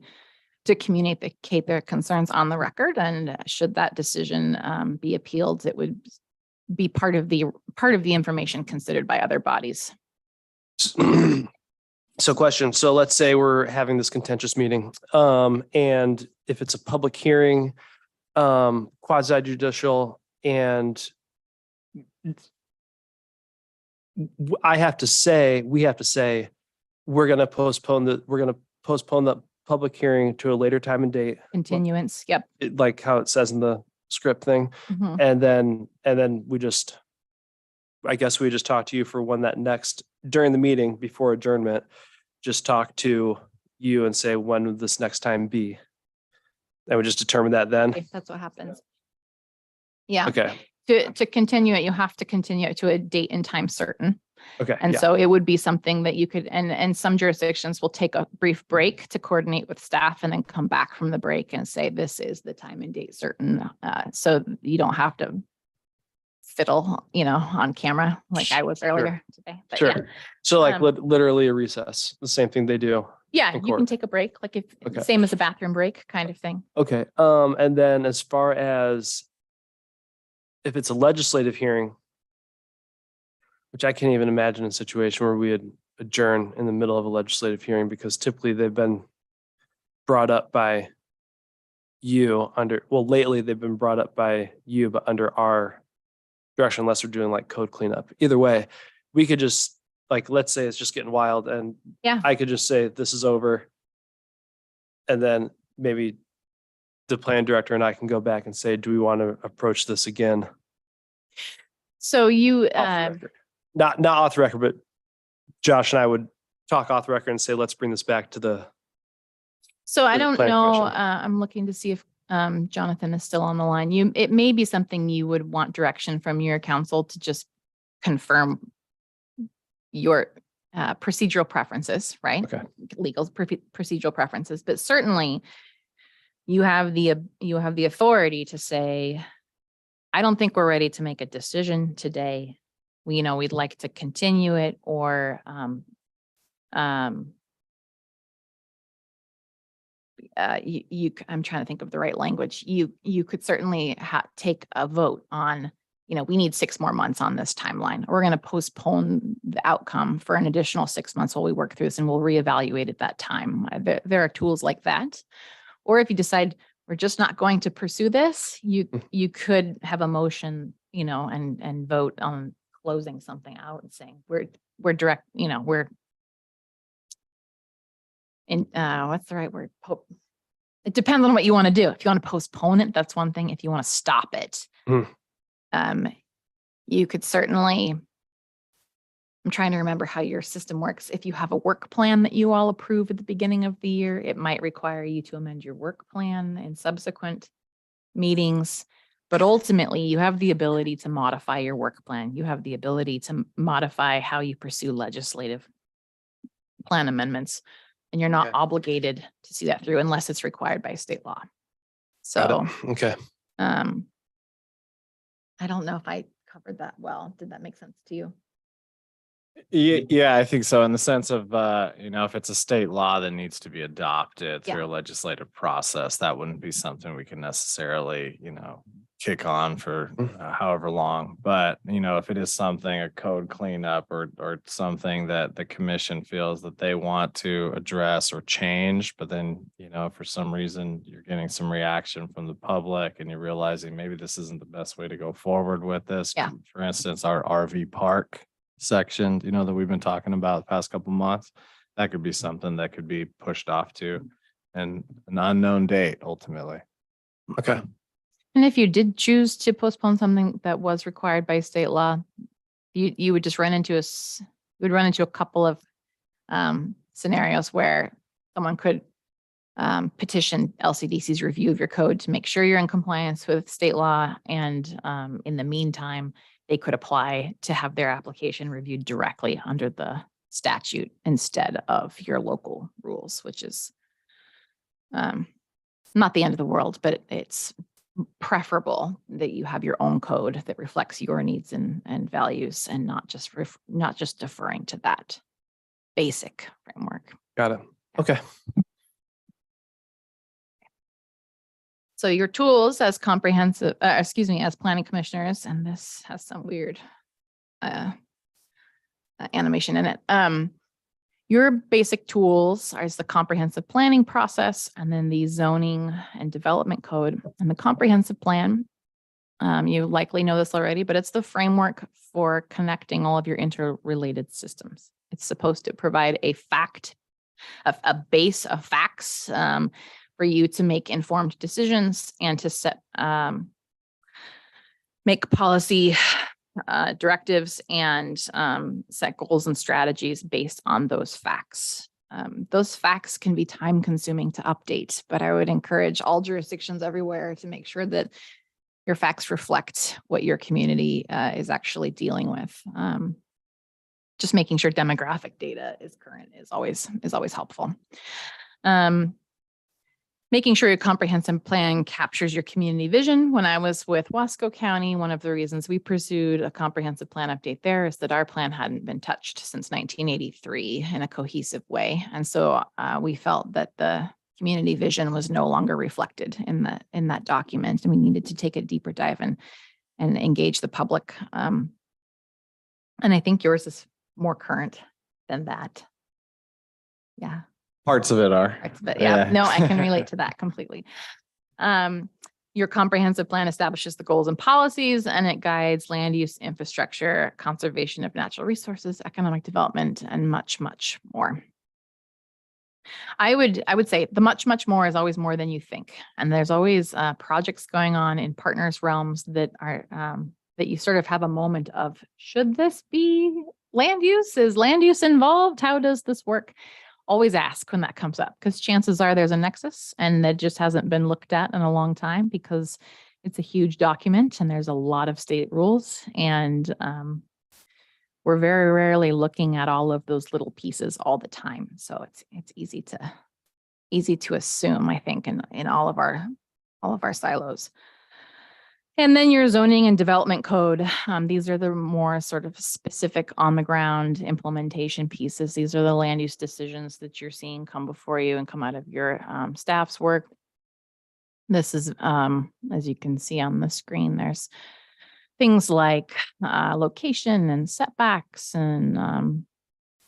communicate their concerns on the record. And should that decision be appealed, it would be part of the information considered by other bodies. So question, so let's say we're having this contentious meeting, and if it's a public hearing, quasi judicial, and we have to say, we're going to postpone the public hearing to a later time and date, Continuance, yep. like how it says in the script thing. Mhm. And then I guess we just talk to you for when that next, during the meeting before adjournment, just talk to you and say, when would this next time be? And we just determine that then. Okay, that's what happens. Yeah, Okay. to continue it, you have to continue it to a date and time certain. Okay. And yeah. so it would be something that you could, and some jurisdictions will take a brief break to coordinate with staff and then come back from the break and say, this is the time and date certain. So you don't have to fiddle, on camera like I was earlier today. But Sure. yeah. So like Um, literally a recess, the same thing they do. Yeah, in you can court. take a break, like Okay. same as a bathroom break kind of thing. Okay. And then as far as if it's a legislative hearing, which I can't even imagine a situation where we would adjourn in the middle of a legislative hearing, because typically they've been brought up by you lately they've been brought up by you, but under our direction, unless we're doing like code cleanup. Either way, we could just let's say it's just getting wild and Yeah. I could just say, this is over. And then maybe the plan director and I can go back and say, do we want to approach this again? So you, Off the record. Not off the record, but Josh and I would talk off the record and say, let's bring this back to the. so I for the don't planning know, commission. I'm looking to see if Jonathan is still on the line. It may be something you would want direction from your counsel to just confirm your procedural preferences, right? Okay. Legal procedural preferences, but certainly you have the authority to say, I don't think we're ready to make a decision today. We'd like to continue it, or I'm trying to think of the right language. You could certainly take a vote on, we need 6 more months on this timeline. We're going to postpone the outcome for an additional 6 months while we work through this, and we'll reevaluate at that time. There are tools like that. Or if you decide we're just not going to pursue this, you could have a motion, and vote on closing something out and saying we're direct, we're in, what's the right word? It depends on what you want to do. If you want to postpone it, that's one thing. If you want to stop it, you could certainly, I'm trying to remember how your system works. If you have a work plan that you all approve at the beginning of the year, it might require you to amend your work plan in subsequent meetings. But ultimately, you have the ability to modify your work plan. You have the ability to modify how you pursue legislative plan amendments. And you're not Okay. obligated to see that through unless it's required by state law. Got So, it. Okay. I don't know if I covered that well. Did that make sense to you? Yeah, I think so. In the sense of, if it's a state law that needs to be adopted Yeah. through a legislative process, that wouldn't be something we can necessarily, kick on for however long. But, you know, if it is something, a code cleanup or something that the commission feels that they want to address or change, but then, you know, for some reason you're getting some reaction from the public and you're realizing maybe this isn't the best way to go forward with this. Yeah. For instance, our RV park section, you know, that we've been talking about the past couple months, that could be something that could be pushed off to an unknown date ultimately. Okay. And if you did choose to postpone something that was required by state law, you would just run into a couple of scenarios where someone could petition LCDC's review of your code to make sure you're in compliance with state law. And in the meantime, they could apply to have their application reviewed directly under the statute instead of your local rules, which is not the end of the world, but it's preferable that you have your own code that reflects your needs and values and not just deferring to that basic framework. Got it. Okay. So your tools as as planning commissioners, and this has some weird animation in it. Your basic tools are the comprehensive planning process and then the zoning and development code. And the comprehensive plan, you likely know this already, but it's the framework for connecting all of your interrelated systems. It's supposed to provide a base of facts for you to make informed decisions and to make policy directives and set goals and strategies based on those facts. Those facts can be time consuming to update, but I would encourage all jurisdictions everywhere to make sure that your facts reflect what your community is actually dealing with. Just making sure demographic data is current is always helpful. Making sure your comprehensive plan captures your community vision. When I was with Wasco County, one of the reasons we pursued a comprehensive plan update there is that our plan hadn't been touched since 1983 in a cohesive way. And so we felt that the community vision was no longer reflected in that document, and we needed to take a deeper dive and engage the public. And I think yours is more current than that. Yeah. Parts of it are. Yeah, no, I can relate to that completely. Your comprehensive plan establishes the goals and policies, and it guides land use, infrastructure, conservation of natural resources, economic development, and much, much more. I would say the much more is always more than you think. And there's always projects going on in partners realms that are that you sort of have a moment of, should this be land use? Is land use involved? How does this work? Always ask when that comes up, because chances are there's a nexus and that just hasn't been looked at in a long time because it's a huge document and there's a lot of state rules. And we're very rarely looking at all of those little pieces all the time. So it's easy to assume, I think, in all of our silos. And then your zoning and development code. These are the more sort of specific on the ground implementation pieces. These are the land use decisions that you're seeing come before you and come out of your staff's work. This is, as you can see on the screen, there's things like location and setbacks and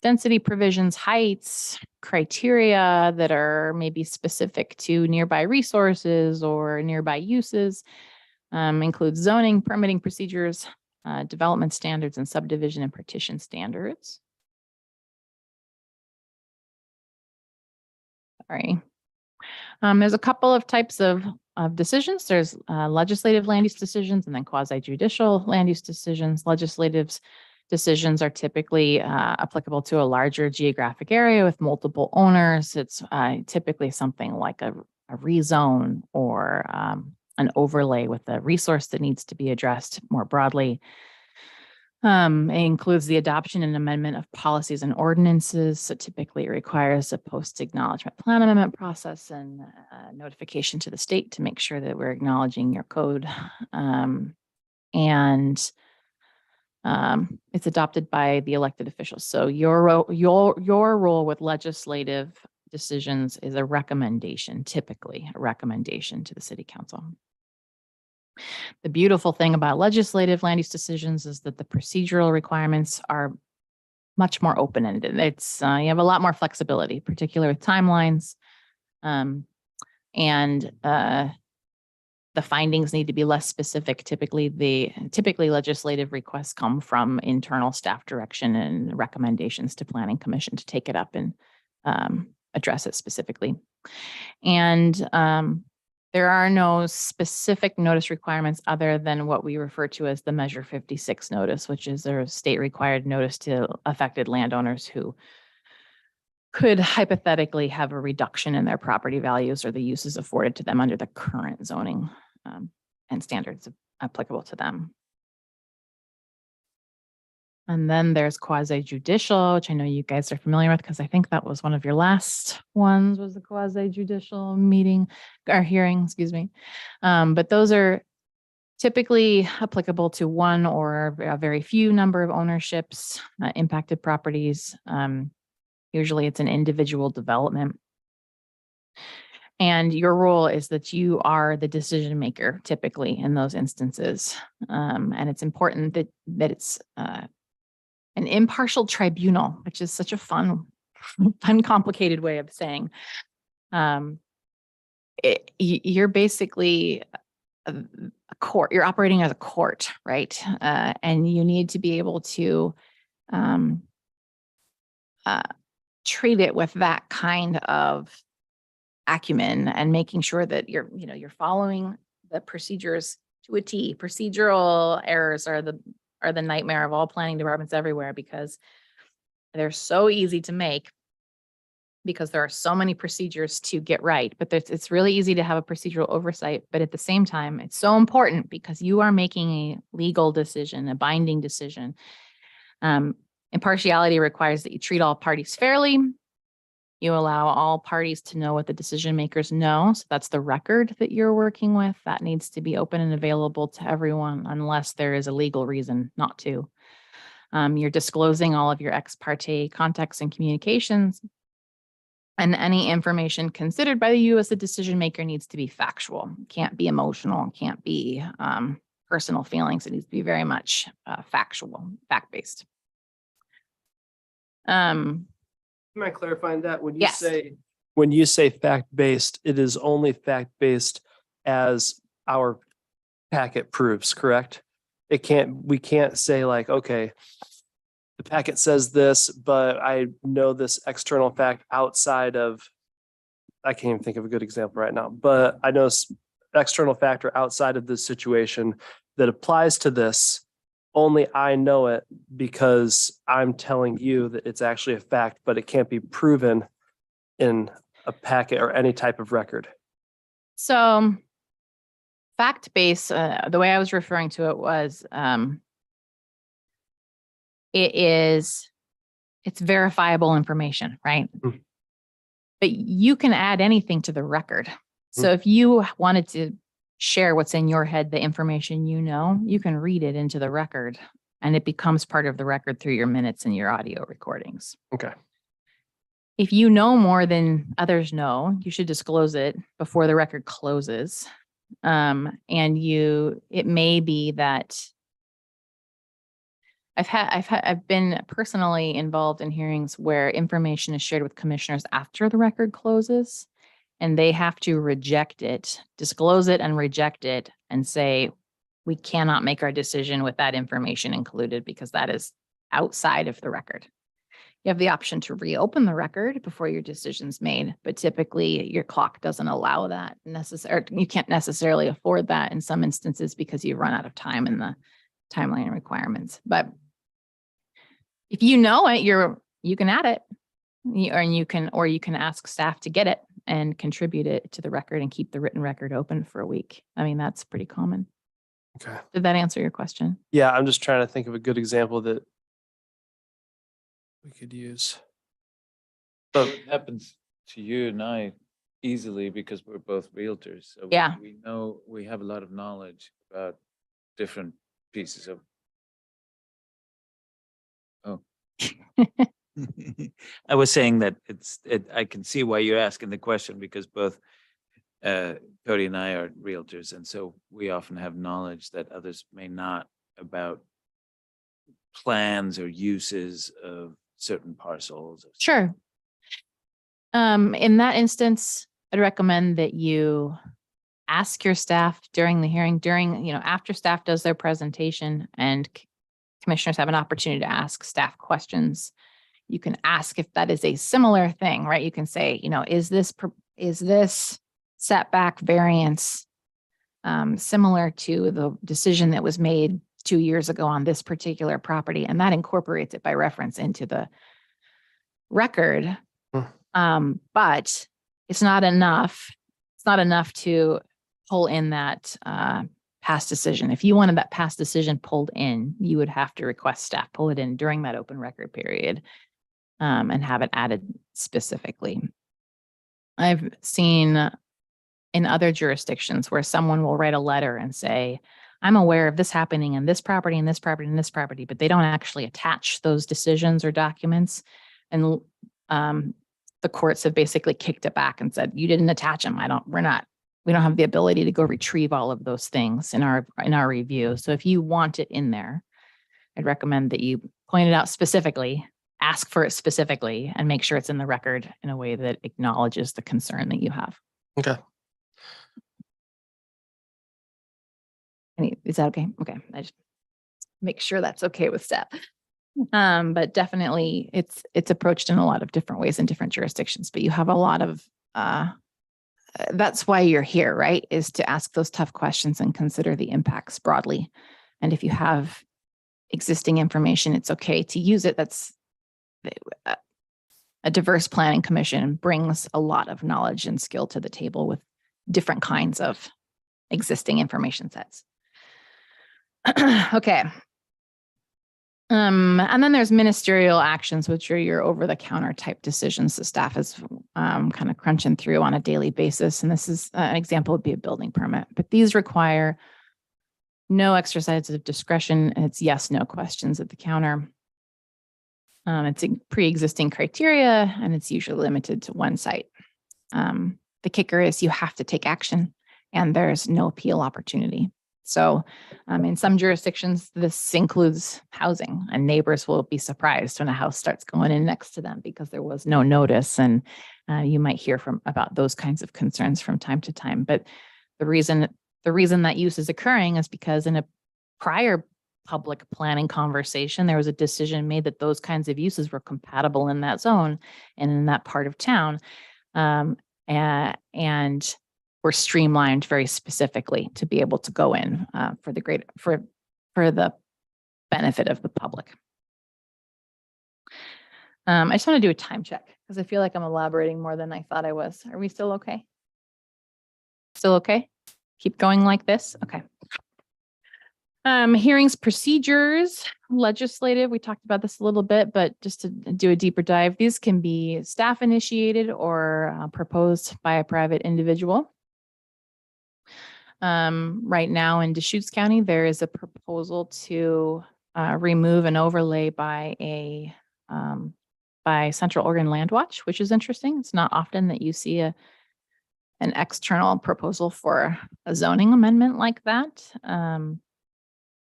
density provisions, heights, criteria that are maybe specific to nearby resources or nearby uses. Includes zoning, permitting procedures, development standards, and subdivision and partition standards. Sorry. There's a couple of types of decisions. There's legislative land use decisions and then quasi-judicial land use decisions. Legislative decisions are typically applicable to a larger geographic area with multiple owners. It's typically something like a rezone or an overlay with a resource that needs to be addressed more broadly. It includes the adoption and amendment of policies and ordinances. So typically it requires a post-acknowledgement plan amendment process and notification to the state to make sure that we're acknowledging your code. It's adopted by the elected officials. So your role with legislative decisions is a recommendation, typically a recommendation to the city council. The beautiful thing about legislative land use decisions is that the procedural requirements are much more open-ended. It's, you have a lot more flexibility, particularly with timelines. The findings need to be less specific. Typically legislative requests come from internal staff direction and recommendations to Planning Commission to take it up and address it specifically. And there are no specific notice requirements other than what we refer to as the Measure 56 notice, which is a state required notice to affected landowners who could hypothetically have a reduction in their property values or the uses afforded to them under the current zoning and standards applicable to them. And then there's quasi judicial, which I know you guys are familiar with because I think that was one of your last ones, was the quasi judicial meeting or hearing, excuse me. But those are typically applicable to one or a very few number of ownerships, impacted properties. Usually it's an individual development. And your role is that you are the decision maker typically in those instances. And it's important that it's an impartial tribunal, which is such a fun, complicated way of saying. You're basically a court, you're operating as a court, right? And you need to be able to treat it with that kind of acumen and making sure that you're following the procedures to a T. Procedural errors are the nightmare of all planning departments everywhere because they're so easy to make because there are so many procedures to get right. But it's really easy to have a procedural oversight. But at the same time, it's so important because you are making a legal decision, a binding decision. Impartiality requires that you treat all parties fairly. You allow all parties to know what the decision makers know. So that's the record that you're working with. That needs to be open and available to everyone unless there is a legal reason not to. You're disclosing all of your ex parte contacts and communications. And any information considered by you as the decision maker needs to be factual. It can't be emotional, it can't be personal feelings. It needs to be very much factual, fact-based. Am I clarifying that when you Yes. say fact-based, it is only fact-based as our packet proves, correct? We can't say like, okay, the packet says this, but I know this external fact outside of, I can't even think of a good example right now, but I know external factor outside of this situation that applies to this. Only I know it because I'm telling you that it's actually a fact, but it can't be proven in a packet or any type of record. So fact-based, the way I was referring to it was, it's verifiable information, right? Mm. But you can add anything to the record. So if you wanted to share what's in your head, the information you know, you can read it into the record and it becomes part of the record through your minutes and your audio recordings. Okay. If you know more than others know, you should disclose it before the record closes. It may be that I've been personally involved in hearings where information is shared with commissioners after the record closes and they have to reject it, disclose it and reject it and say, we cannot make our decision with that information included because that is outside of the record. You have the option to reopen the record before your decision's made, but typically your clock doesn't allow that necessarily. You can't necessarily afford that in some instances because you run out of time in the timeline requirements. But if you know it, you can add it, or you can ask staff to get it and contribute it to the record and keep the written record open for a week. I mean, that's pretty common. Okay. Did that answer your question? Yeah, I'm just trying to think of a good example that we could use. So it happens to you and I easily because we're both realtors. So Yeah. we know, we have a lot of knowledge about different pieces of. Oh. I was saying that I can see why you're asking the question because both Cody and I are realtors, and so we often have knowledge that others may not about plans or uses of certain parcels. Sure. In that instance, I'd recommend that you ask your staff during the hearing, after staff does their presentation and commissioners have an opportunity to ask staff questions. You can ask if that is a similar thing, right? You can say, is this setback variance similar to the decision that was made 2 years ago on this particular property? And that incorporates it by reference into the record. But it's not enough. It's not enough to pull in that past decision. If you wanted that past decision pulled in, you would have to request staff pull it in during that open record period and have it added specifically. I've seen in other jurisdictions where someone will write a letter and say, I'm aware of this happening in this property and this property and this property, but they don't actually attach those decisions or documents. And the courts have basically kicked it back and said, you didn't attach them. We don't have the ability to go retrieve all of those things in our review. So if you want it in there, I'd recommend that you point it out specifically, ask for it specifically, and make sure it's in the record in a way that acknowledges the concern that you have. Okay. Is that okay? Okay. I just make sure that's okay with staff. But definitely it's approached in a lot of different ways in different jurisdictions, but you have a lot of, that's why you're here, right? Is to ask those tough questions and consider the impacts broadly. And if you have existing information, it's okay to use it. That's a diverse planning commission brings a lot of knowledge and skill to the table with different kinds of existing information sets. Okay. And then there's ministerial actions, which are your over-the-counter type decisions the staff is kind of crunching through on a daily basis. And this is an example would be a building permit, but these require no exercise of discretion. And it's yes, no questions at the counter. It's a pre-existing criteria, and it's usually limited to one site. The kicker is you have to take action, and there's no appeal opportunity. So in some jurisdictions, this includes housing, and neighbors will be surprised when a house starts going in next to them because there was no notice. And you might hear about those kinds of concerns from time to time. But the reason that use is occurring is because in a prior public planning conversation, there was a decision made that those kinds of uses were compatible in that zone and in that part of town. And were streamlined very specifically to be able to go in for the benefit of the public. I just want to do a time check because I feel like I'm elaborating more than I thought I was. Are we still okay? Still okay? Keep going like this? Okay. Hearings procedures, legislative. We talked about this a little bit, but just to do a deeper dive, these can be staff initiated or proposed by a private individual. Right now in Deschutes County, there is a proposal to remove an overlay by Central Oregon Land Watch, which is interesting. It's not often that you see an external proposal for a zoning amendment like that.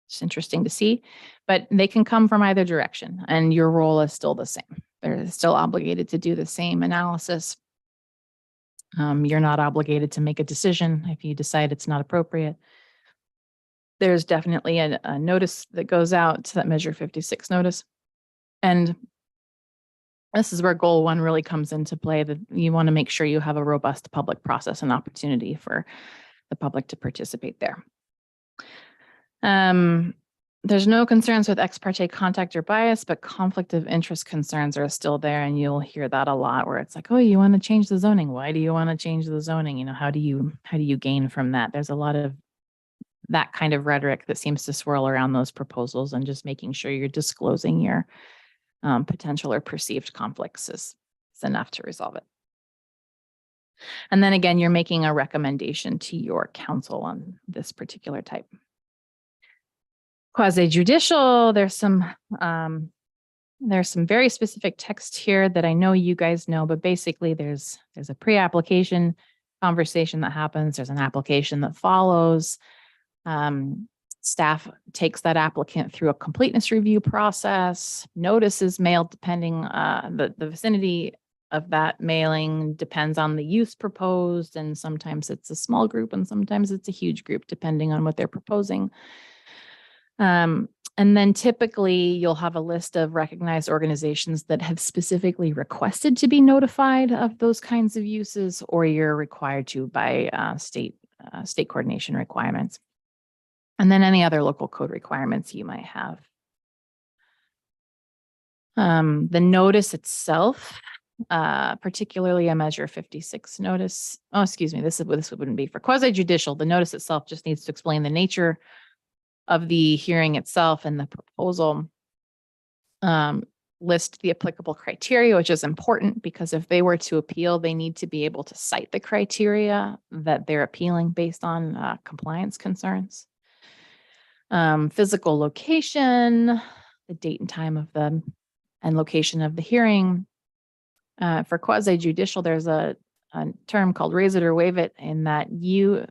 It's interesting to see, but they can come from either direction, and your role is still the same. They're still obligated to do the same analysis. You're not obligated to make a decision if you decide it's not appropriate. There's definitely a notice that goes out to that Measure 56 notice. And this is where goal 1 really comes into play, that you want to make sure you have a robust public process and opportunity for the public to participate there. There's no concerns with ex parte contact or bias, but conflict of interest concerns are still there. And you'll hear that a lot where it's like, oh, you want to change the zoning. Why do you want to change the zoning? How do you gain from that? There's a lot of that kind of rhetoric that seems to swirl around those proposals, and just making sure you're disclosing your potential or perceived conflicts is enough to resolve it. And then again, you're making a recommendation to your council on this particular type. Quasi-judicial, there's some very specific text here that I know you guys know, but basically there's a pre-application conversation that happens. There's an application that follows. Staff takes that applicant through a completeness review process. Notice is mailed depending, the vicinity of that mailing depends on the use proposed, and sometimes it's a small group and sometimes it's a huge group, depending on what they're proposing. And then typically you'll have a list of recognized organizations that have specifically requested to be notified of those kinds of uses, or you're required to by state coordination requirements. And then any other local code requirements you might have. The notice itself, particularly a Measure 56 notice. Oh, excuse me, this wouldn't be for quasi judicial. The notice itself just needs to explain the nature of the hearing itself and the proposal. List the applicable criteria, which is important because if they were to appeal, they need to be able to cite the criteria that they're appealing based on compliance concerns. Physical location, the date and time of and location of the hearing. For quasi judicial, there's a term called raise it or waive it, in that your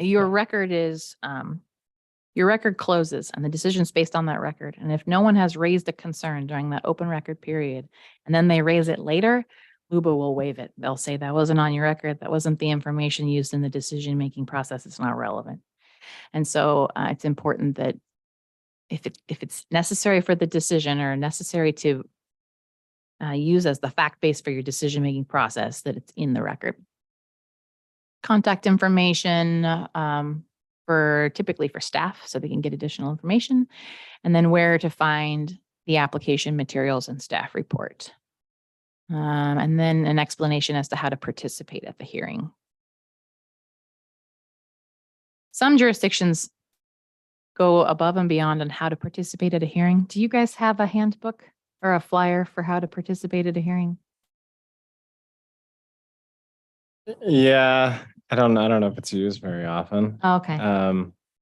record is your record closes and the decision's based on that record. And if no one has raised a concern during that open record period, and then they raise it later, LUBA will waive it. They'll say that wasn't on your record. That wasn't the information used in the decision-making process. It's not relevant. And so it's important that if it's necessary for the decision or necessary to use as the fact base for your decision-making process, that it's in the record. Contact information, typically for staff, so they can get additional information, and then where to find the application materials and staff report. And then an explanation as to how to participate at the hearing. Some jurisdictions go above and beyond on how to participate at a hearing. Do you guys have a handbook or a flyer for how to participate at a hearing? Yeah, I don't know if it's used very often. Oh, okay.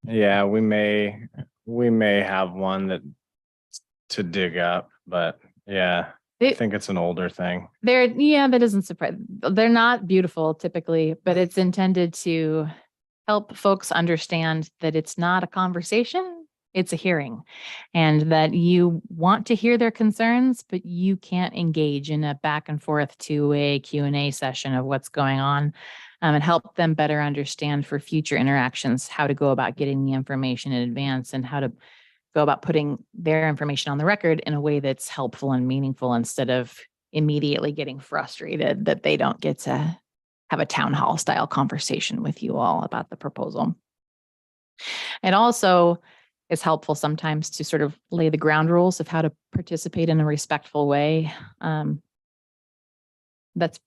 Yeah, we may have one that to dig up, but yeah, I think it's an older thing. That doesn't surprise. They're not beautiful typically, but it's intended to help folks understand that it's not a conversation, it's a hearing, and that you want to hear their concerns, but you can't engage in a back and forth to a Q&A session of what's going on, and help them better understand for future interactions how to go about getting the information in advance and how to go about putting their information on the record in a way that's helpful and meaningful, instead of immediately getting frustrated that they don't get to have a town hall style conversation with you all about the proposal. It also is helpful sometimes to sort of lay the ground rules of how to participate in a respectful way. That's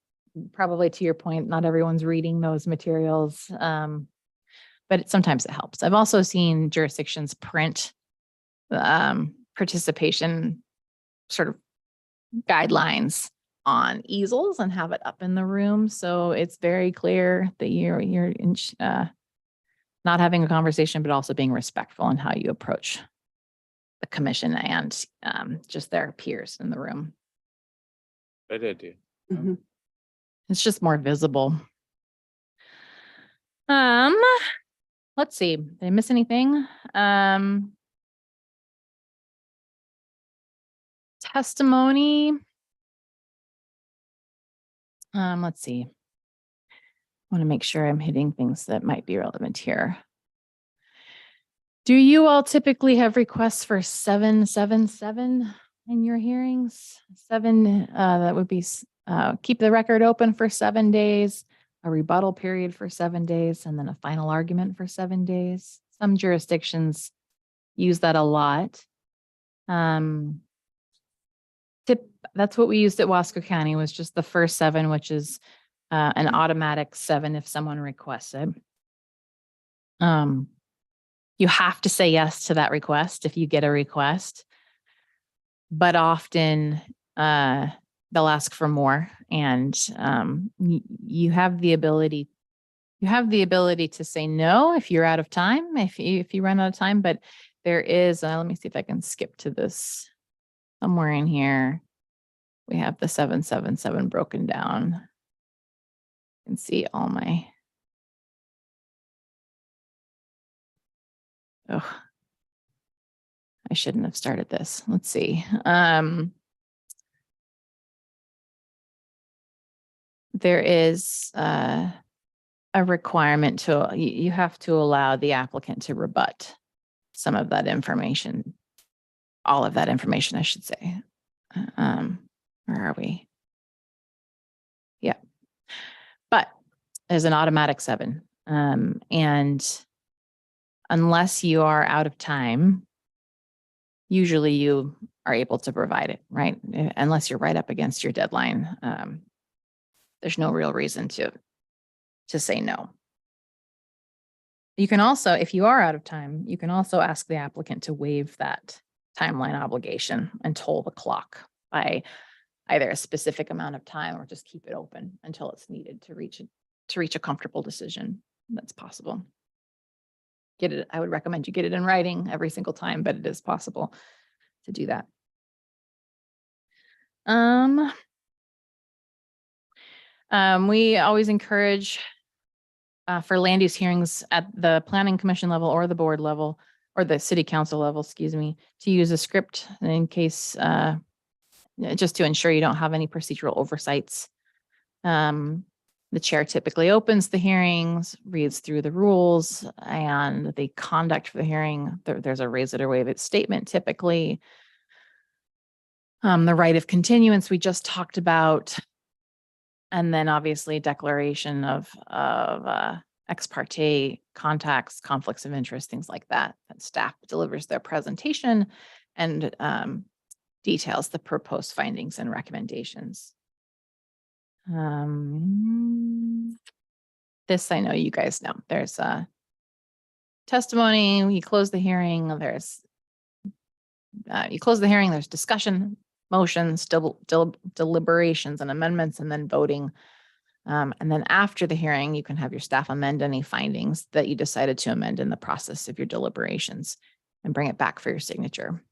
probably to your point, not everyone's reading those materials, but sometimes it helps. I've also seen jurisdictions print participation sort of guidelines on easels and have it up in the room, so it's very clear that you're not having a conversation, but also being respectful in how you approach the commission and just their peers in the room. Good idea. It's just more visible. Let's see. Did I miss anything? Testimony. Let's see. I want to make sure I'm hitting things that might be relevant here. Do you all typically have requests for 777 in your hearings? That would be keep the record open for 7 days, a rebuttal period for 7 days, and then a final argument for 7 days. Some jurisdictions use that a lot. That's what we used at Wasco County, was just the first 7, which is an automatic 7 if someone requests it. You have to say yes to that request if you get a request, but often they'll ask for more, and you have the ability to say no if you're out of time, if you run out of time. But there is, let me see if I can skip to this somewhere in here. We have the 777 broken down. can see all my. Oh, I shouldn't have started this. Let's see. There is a requirement to, you have to allow the applicant to rebut some of that information, all of that information, I should say. Where are we? Yeah. But there's an automatic 7. And unless you are out of time, usually you are able to provide it, right? Unless you're right up against your deadline. There's no real reason to say no. You can also, if you are out of time, you can also ask the applicant to waive that timeline obligation and toll the clock by either a specific amount of time or just keep it open until it's needed to reach a comfortable decision. That's possible. I would recommend you get it in writing every single time, but it is possible to do that. We always encourage for land use hearings at the planning commission level or the board level or the city council level, excuse me, to use a script in case, just to ensure you don't have any procedural oversights. The chair typically opens the hearings, reads through the rules and the conduct for the hearing. There's a raise it or waive it statement typically. The right of continuance we just talked about. And then obviously declaration of ex parte contacts, conflicts of interest, things like that. And staff delivers their presentation and details the proposed findings and recommendations. This I know you guys know. There's a testimony. You close the hearing. There's discussion, motions, deliberations and amendments, and then voting. And then after the hearing, you can have your staff amend any findings that you decided to amend in the process of your deliberations and bring it back for your signature.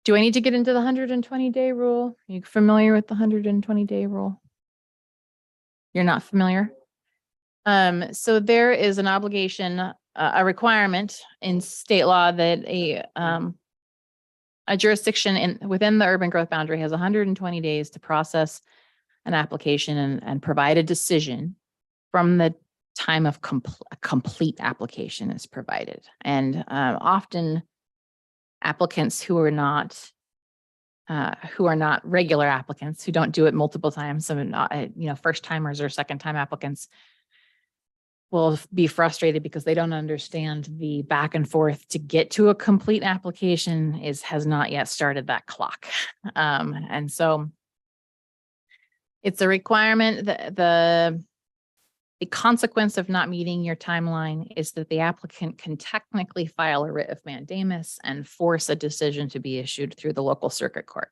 Do I need to get into the 120-day rule? Are you familiar with the 120-day rule? You're not familiar? So there is an obligation, a requirement in state law that a jurisdiction within the urban growth boundary has 120 days to process an application and provide a decision from the time of complete application is provided. And often applicants who are not regular applicants, who don't do it multiple times, so not, first timers or second time applicants will be frustrated because they don't understand the back and forth to get to a complete application has not yet started that clock. And so it's a requirement that the consequence of not meeting your timeline is that the applicant can technically file a writ of mandamus and force a decision to be issued through the local circuit court.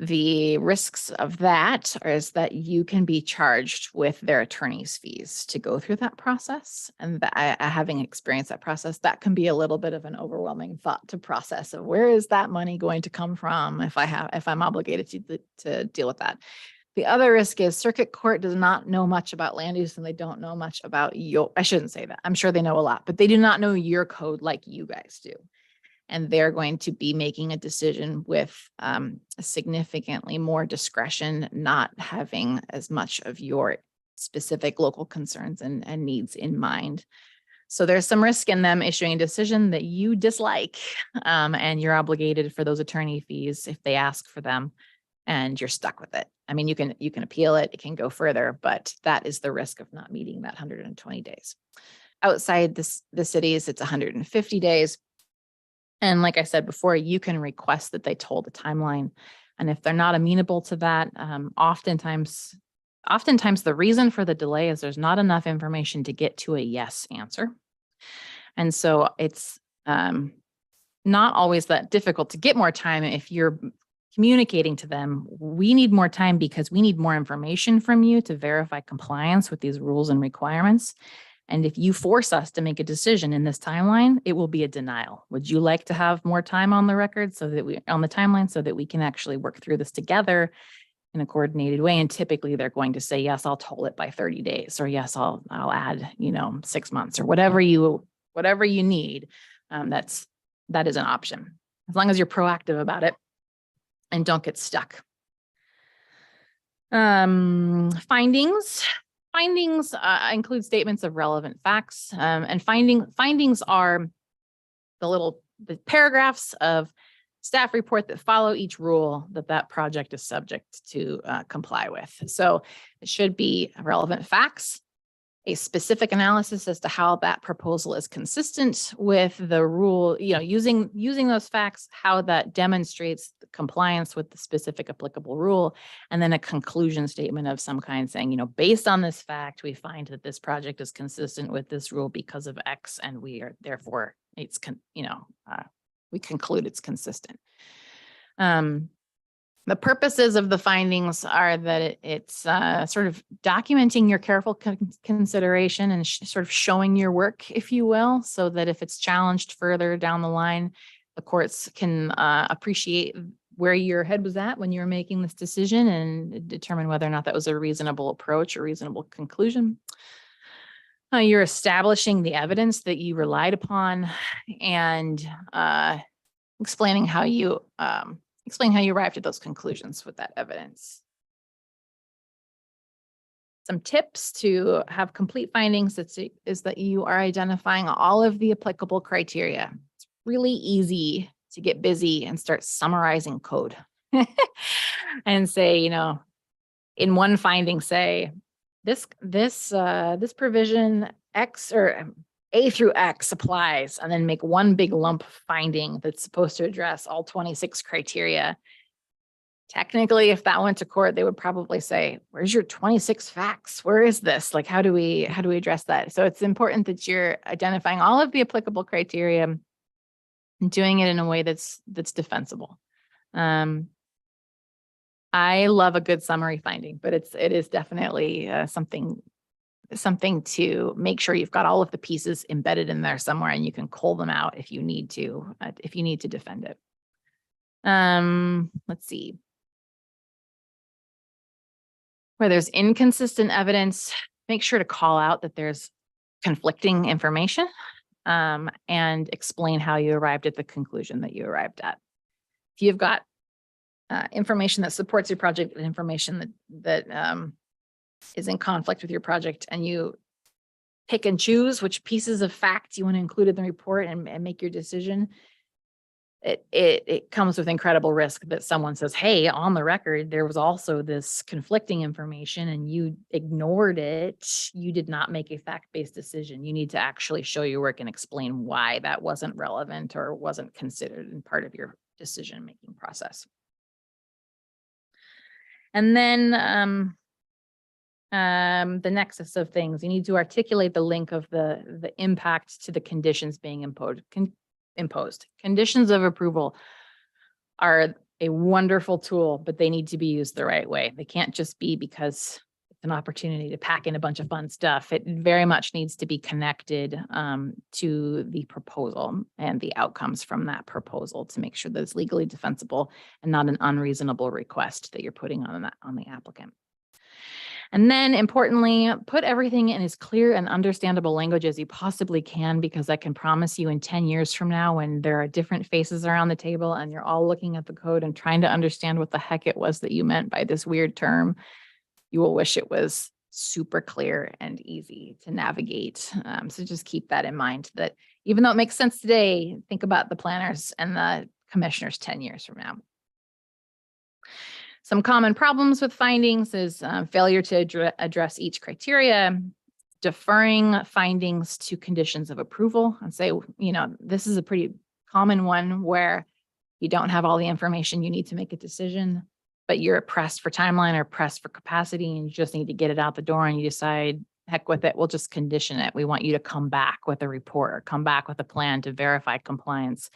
The risks of that is that you can be charged with their attorney's fees to go through that process. And having experienced that process, that can be a little bit of an overwhelming thought to process of where is that money going to come from if I'm obligated to deal with that. The other risk is circuit court does not know much about land use and they don't know much about I shouldn't say that. I'm sure they know a lot, but they do not know your code like you guys do. And they're going to be making a decision with significantly more discretion, not having as much of your specific local concerns and needs in mind. So there's some risk in them issuing a decision that you dislike, and you're obligated for those attorney fees if they ask for them, and you're stuck with it. I mean, you can appeal it, it can go further, but that is the risk of not meeting that 120 days. Outside the cities, it's 150 days. And like I said before, you can request that they toll the timeline. And if they're not amenable to that, oftentimes the reason for the delay is there's not enough information to get to a yes answer. And so it's not always that difficult to get more time if you're communicating to them, we need more time because we need more information from you to verify compliance with these rules and requirements. And if you force us to make a decision in this timeline, it will be a denial. Would you like to have more time on the record on the timeline so that we can actually work through this together in a coordinated way. And typically they're going to say, yes, I'll toll it by 30 days, or yes, I'll add, 6 months, or whatever you need. That is an option, as long as you're proactive about it and don't get stuck. Findings include statements of relevant facts, and findings are the paragraphs of staff report that follow each rule that project is subject to comply with. So it should be relevant facts, a specific analysis as to how that proposal is consistent with the rule, using those facts, how that demonstrates compliance with the specific applicable rule, and then a conclusion statement of some kind saying, based on this fact, we find that this project is consistent with this rule because of X, and we are therefore we conclude it's consistent. The purposes of the findings are that it's sort of documenting your careful consideration and sort of showing your work, if you will, so that if it's challenged further down the line, the courts can appreciate where your head was at when you were making this decision and determine whether or not that was a reasonable approach or reasonable conclusion. You're establishing the evidence that you relied upon and explaining how you arrived at those conclusions with that evidence. Some tips to have complete findings is that you are identifying all of the applicable criteria. It's really easy to get busy and start summarizing code and say, in one finding, say this provision X or A through X applies, and then make one big lump finding that's supposed to address all 26 criteria. Technically, if that went to court, they would probably say, where's your 26 facts? Where is this? Like, how do we address that? So it's important that you're identifying all of the applicable criteria and doing it in a way that's defensible. I love a good summary finding, but it is definitely something to make sure you've got all of the pieces embedded in there somewhere, and you can cull them out if you need to defend it. Let's see. Where there's inconsistent evidence, make sure to call out that there's conflicting information, and explain how you arrived at the conclusion that you arrived at. If you've got information that supports your project and information that is in conflict with your project, and you pick and choose which pieces of fact you want to include in the report and make your decision, it comes with incredible risk that someone says, hey, on the record, there was also this conflicting information and you ignored it. You did not make a fact-based decision. You need to actually show your work and explain why that wasn't relevant or wasn't considered in part of your decision-making process. And then the nexus of things, you need to articulate the link of the impact to the conditions being imposed. Conditions of approval are a wonderful tool, but they need to be used the right way. They can't just be because it's an opportunity to pack in a bunch of fun stuff. It very much needs to be connected to the proposal and the outcomes from that proposal to make sure that it's legally defensible and not an unreasonable request that you're putting on the applicant. And then importantly, put everything in as clear and understandable language as you possibly can, because I can promise you in 10 years from now, when there are different faces around the table and you're all looking at the code and trying to understand what the heck it was that you meant by this weird term, you will wish it was super clear and easy to navigate. So just keep that in mind, that even though it makes sense today, think about the planners and the commissioners 10 years from now. Some common problems with findings is failure to address each criteria, deferring findings to conditions of approval, and say, this is a pretty common one where you don't have all the information you need to make a decision, but you're pressed for timeline or pressed for capacity and you just need to get it out the door, and you decide, heck with it, we'll just condition it. We want you to come back with a report or come back with a plan to verify compliance.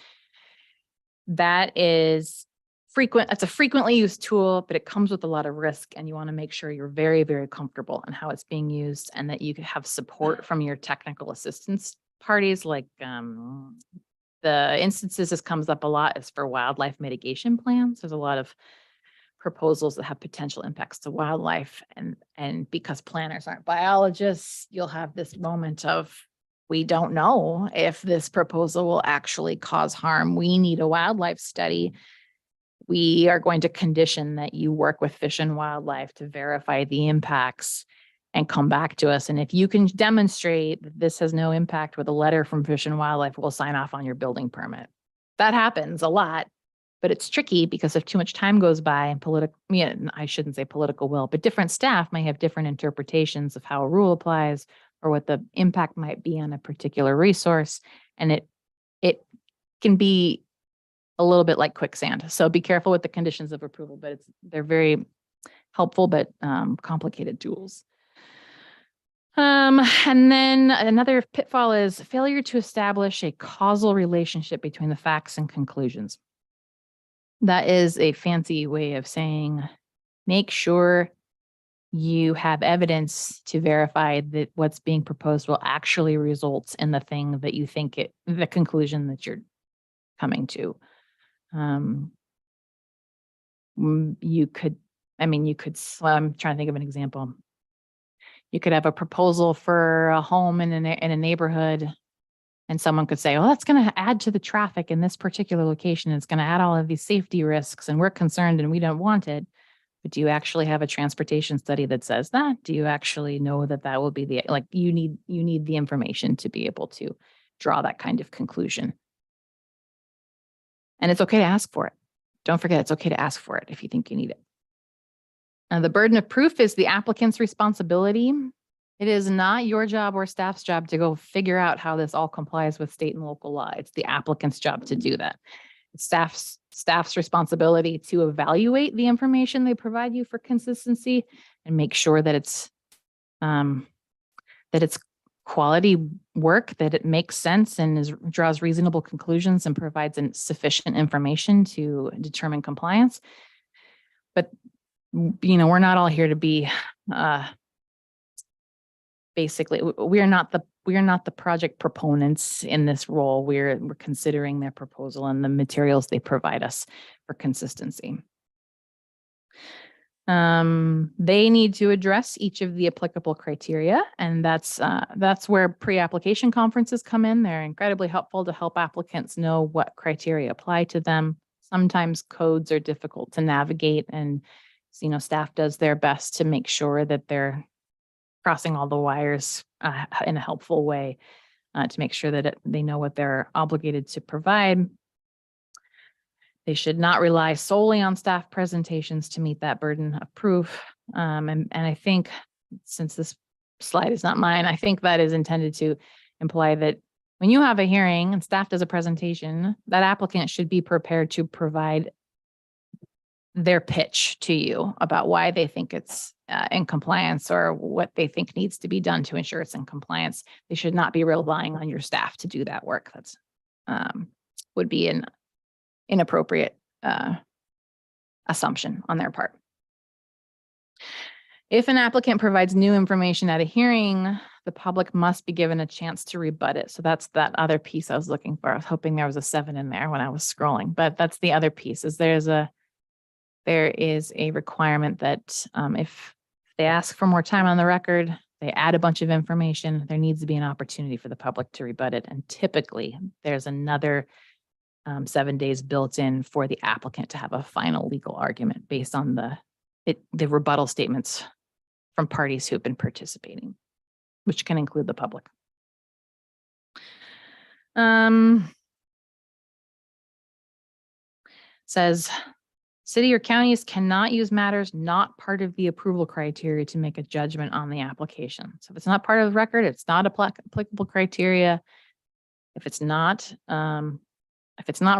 That is frequent. It's a frequently used tool, but it comes with a lot of risk, and you want to make sure you're very, very comfortable in how it's being used and that you have support from your technical assistance parties. Like the instances this comes up a lot is for wildlife mitigation plans. There's a lot of proposals that have potential impacts to wildlife. And because planners aren't biologists, you'll have this moment of, we don't know if this proposal will actually cause harm. We need a wildlife study. We are going to condition that you work with Fish and Wildlife to verify the impacts and come back to us. And if you can demonstrate that this has no impact with a letter from Fish and Wildlife, we'll sign off on your building permit. That happens a lot, but it's tricky because if too much time goes by and I shouldn't say political will, but different staff may have different interpretations of how a rule applies or what the impact might be on a particular resource. And it can be a little bit like quicksand. So be careful with the conditions of approval, but they're very helpful, but complicated tools. And then another pitfall is failure to establish a causal relationship between the facts and conclusions. That is a fancy way of saying, make sure you have evidence to verify that what's being proposed will actually result in the thing that you think the conclusion that you're coming to. I'm trying to think of an example. You could have a proposal for a home in a neighborhood, and someone could say, "Oh, that's going to add to the traffic in this particular location. It's going to add all of these safety risks, and we're concerned, and we don't want it." But do you actually have a transportation study that says that? Do you actually know that will be you need the information to be able to draw that kind of conclusion. And it's okay to ask for it. Don't forget, it's okay to ask for it if you think you need it. The burden of proof is the applicant's responsibility. It is not your job or staff's job to go figure out how this all complies with state and local law. It's the applicant's job to do that. It's staff's responsibility to evaluate the information they provide you for consistency and make sure that it's quality work, that it makes sense and draws reasonable conclusions and provides sufficient information to determine compliance. But we're not all here to be basically, we are not the project proponents in this role. We're considering their proposal and the materials they provide us for consistency. They need to address each of the applicable criteria, and that's where pre-application conferences come in. They're incredibly helpful to help applicants know what criteria apply to them. Sometimes codes are difficult to navigate, and staff does their best to make sure that they're crossing all the wires in a helpful way to make sure that they know what they're obligated to provide. They should not rely solely on staff presentations to meet that burden of proof. And I think, since this slide is not mine, I think that is intended to imply that when you have a hearing and staff does a presentation, that applicant should be prepared to provide their pitch to you about why they think it's in compliance or what they think needs to be done to ensure it's in compliance. They should not be relying on your staff to do that work. That's would be an inappropriate assumption on their part. If an applicant provides new information at a hearing, the public must be given a chance to rebut it. So that's that other piece I was looking for. I was hoping there was a 7 in there when I was scrolling, but that's the other piece. There is a requirement that if they ask for more time on the record, they add a bunch of information, there needs to be an opportunity for the public to rebut it. And typically there's another 7 days built in for the applicant to have a final legal argument based on the rebuttal statements from parties who've been participating, which can include the public. Says city or counties cannot use matters not part of the approval criteria to make a judgment on the application. So if it's not part of the record, it's not applicable criteria. If it's not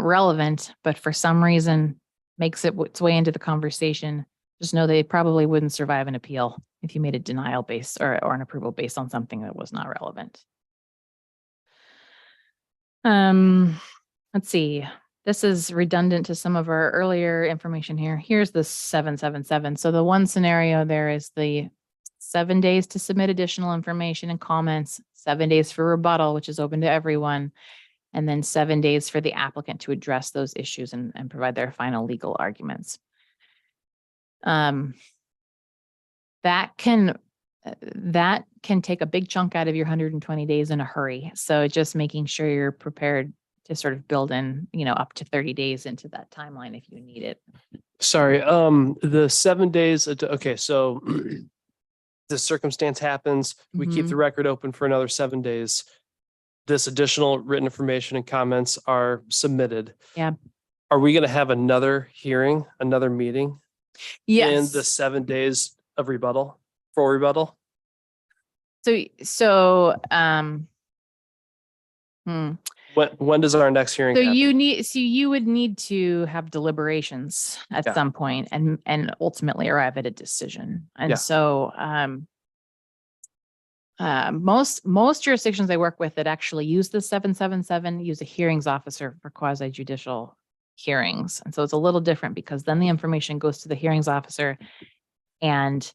relevant, but for some reason makes its way into the conversation, just know they probably wouldn't survive an appeal if you made a denial based or an approval based on something that was not relevant. Let's see. This is redundant to some of our earlier information here. Here's the 777. So the one scenario there is the 7 days to submit additional information and comments, 7 days for rebuttal, which is open to everyone, and then 7 days for the applicant to address those issues and provide their final legal arguments. that can take a big chunk out of your 120 days in a hurry. So just making sure you're prepared to sort of build in, up to 30 days into that timeline if you need it. Sorry, the 7 days, okay, so the circumstance happens, we keep the record open for another 7 days. This additional written information and comments are submitted. Yeah. Are we gonna have another hearing, another meeting in Yes. the 7 days of rebuttal, for rebuttal? So, When does our next hearing So happen? you would need to have deliberations at Yeah. some point and ultimately arrive at a decision. Yeah. And so, most jurisdictions I work with that actually use the 777 use a hearings officer for quasi judicial hearings. And so it's a little different because then the information goes to the hearings officer and,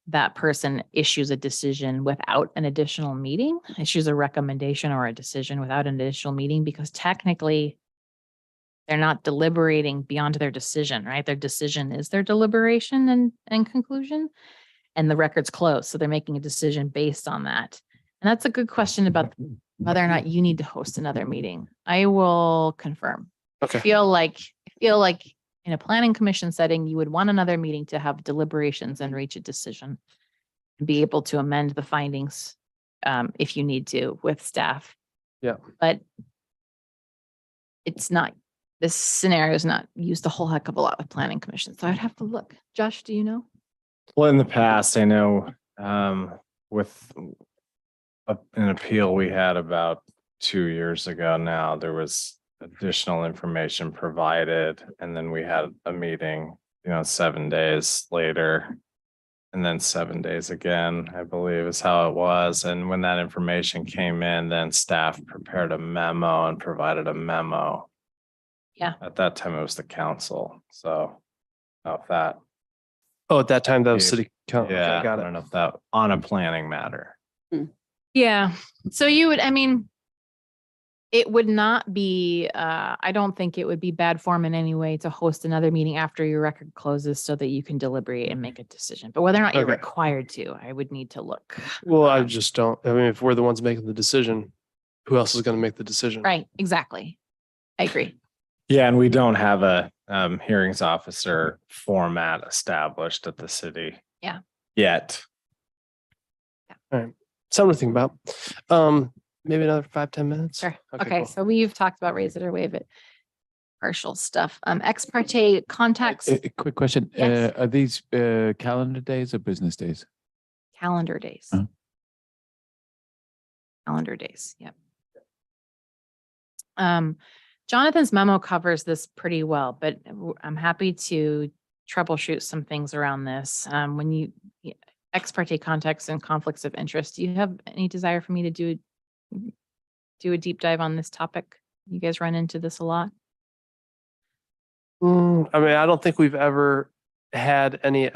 that person issues a decision without an additional meeting, issues a recommendation or a decision without an additional meeting, because technically they're not deliberating beyond their decision, right? Their decision is their deliberation and conclusion, and the record's closed. So they're making a decision based on that. And that's a good question about whether or not you need to host another meeting. I will confirm. Okay. I feel like in a planning commission setting, you would want another meeting to have deliberations and reach a decision and be able to amend the findings if you need to with staff. Yeah. But this scenario is not used a whole heck of a lot with planning commission. So I'd have to look. Josh, do you know? Well, in the past, I know with an appeal we had about 2 years ago now, there was additional information provided, and then we had a meeting, 7 days later, and then 7 days again, I believe is how it was. And when that information came in, then staff prepared a memo and provided a memo. Yeah. At that time, it was the council. So of that, Oh, at that time, that was Yeah. city council. yeah, Okay, I got don't it. know if that on a planning matter. Yeah. So it would not be, I don't think it would be bad form in any way to host another meeting after your record closes so that you can deliberate and make a decision. But whether or not you're Okay. required to, I would need to look. Well, I just don't, if we're the ones making the decision, who else is gonna make the decision? Right, exactly. I agree. Yeah, and we don't have a hearings officer format established at the city. Yeah. Yet. Something to think about. Maybe another 5-10 minutes? Sure. Okay, Okay, cool. so we've talked about raise it or waive it. Partial stuff. Ex parte contacts, A quick question. Yes. Are these calendar days or business days? calendar days. Oh. Calendar days, yep. Jonathan's memo covers this pretty well, but I'm happy to troubleshoot some things around this. Ex parte contacts and conflicts of interest, do you have any desire for me to do a deep dive on this topic? You guys run into this a lot? I don't think we've ever had any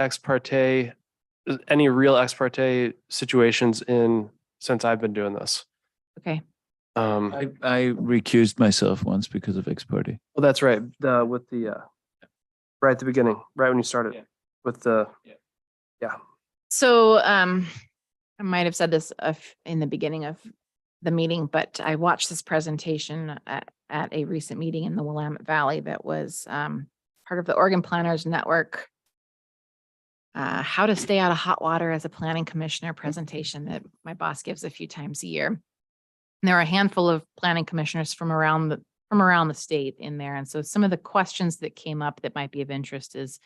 real ex parte situations since I've been doing this. Okay, I recused myself once because of ex parte. Well, that's right. With the, right at the beginning, right when you started Yeah. with the, so I might have said this in the beginning of the meeting, but I watched this presentation at a recent meeting in the Willamette Valley that was part of the Oregon Planners Network. How to stay out of hot water as a planning commissioner presentation that my boss gives a few times a year. And there are a handful of planning commissioners from around the state in there. And so some of the questions that came up that might be of interest is,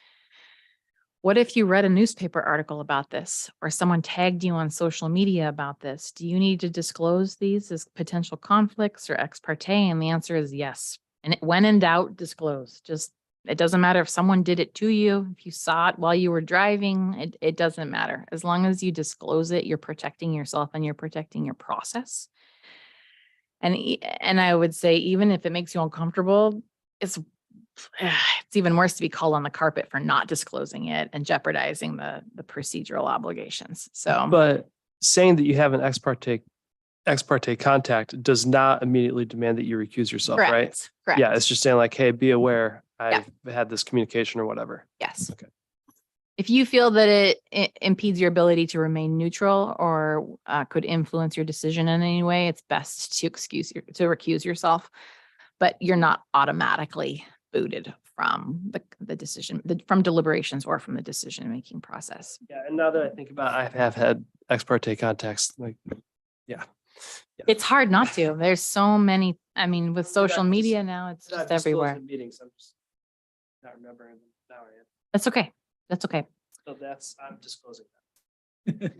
what if you read a newspaper article about this or someone tagged you on social media about this? Do you need to disclose these as potential conflicts or ex parte? And the answer is yes. And when in doubt, disclose. It doesn't matter if someone did it to you, if you saw it while you were driving, it doesn't matter. As long as you disclose it, you're protecting yourself and you're protecting your process. And I would say, even if it makes you uncomfortable, it's even worse to be called on the carpet for not disclosing it and jeopardizing the procedural obligations. So, but saying that you have an ex parte contact does not immediately demand that you recuse yourself, right? correct. Yeah, it's just saying like, hey, be aware, I've had this communication or whatever. Yes. Okay. If you feel that it impedes your ability to remain neutral or could influence your decision in any way, it's best to recuse yourself. But you're not automatically booted from the decision, from deliberations or from the decision-making process. Yeah, and now that I think about it, I have had ex parte contacts, like, yeah. It's hard not to. There's so many, I mean, with social I've media now, it's I've just disclosed everywhere. in Meetings, I'm just not remembering them now. I am. That's okay. That's okay. So I'm disclosing that. That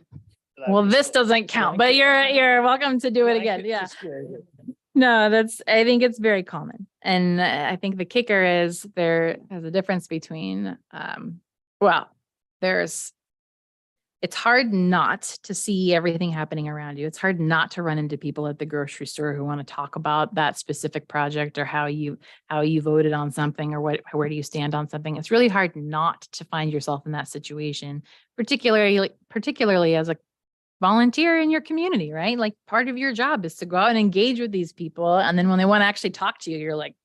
I've Well, this disclosed. doesn't count, but you're welcome to do it I again. could Yeah. just- No, I think it's very common. And I think the kicker is there's a difference between, it's hard not to see everything happening around you. It's hard not to run into people at the grocery store who want to talk about that specific project or how you voted on something or where do you stand on something. It's really hard not to find yourself in that situation, particularly as a volunteer in your community, right? Like part of your job is to go out and engage with these people. And then when they want to actually talk to you, you're like,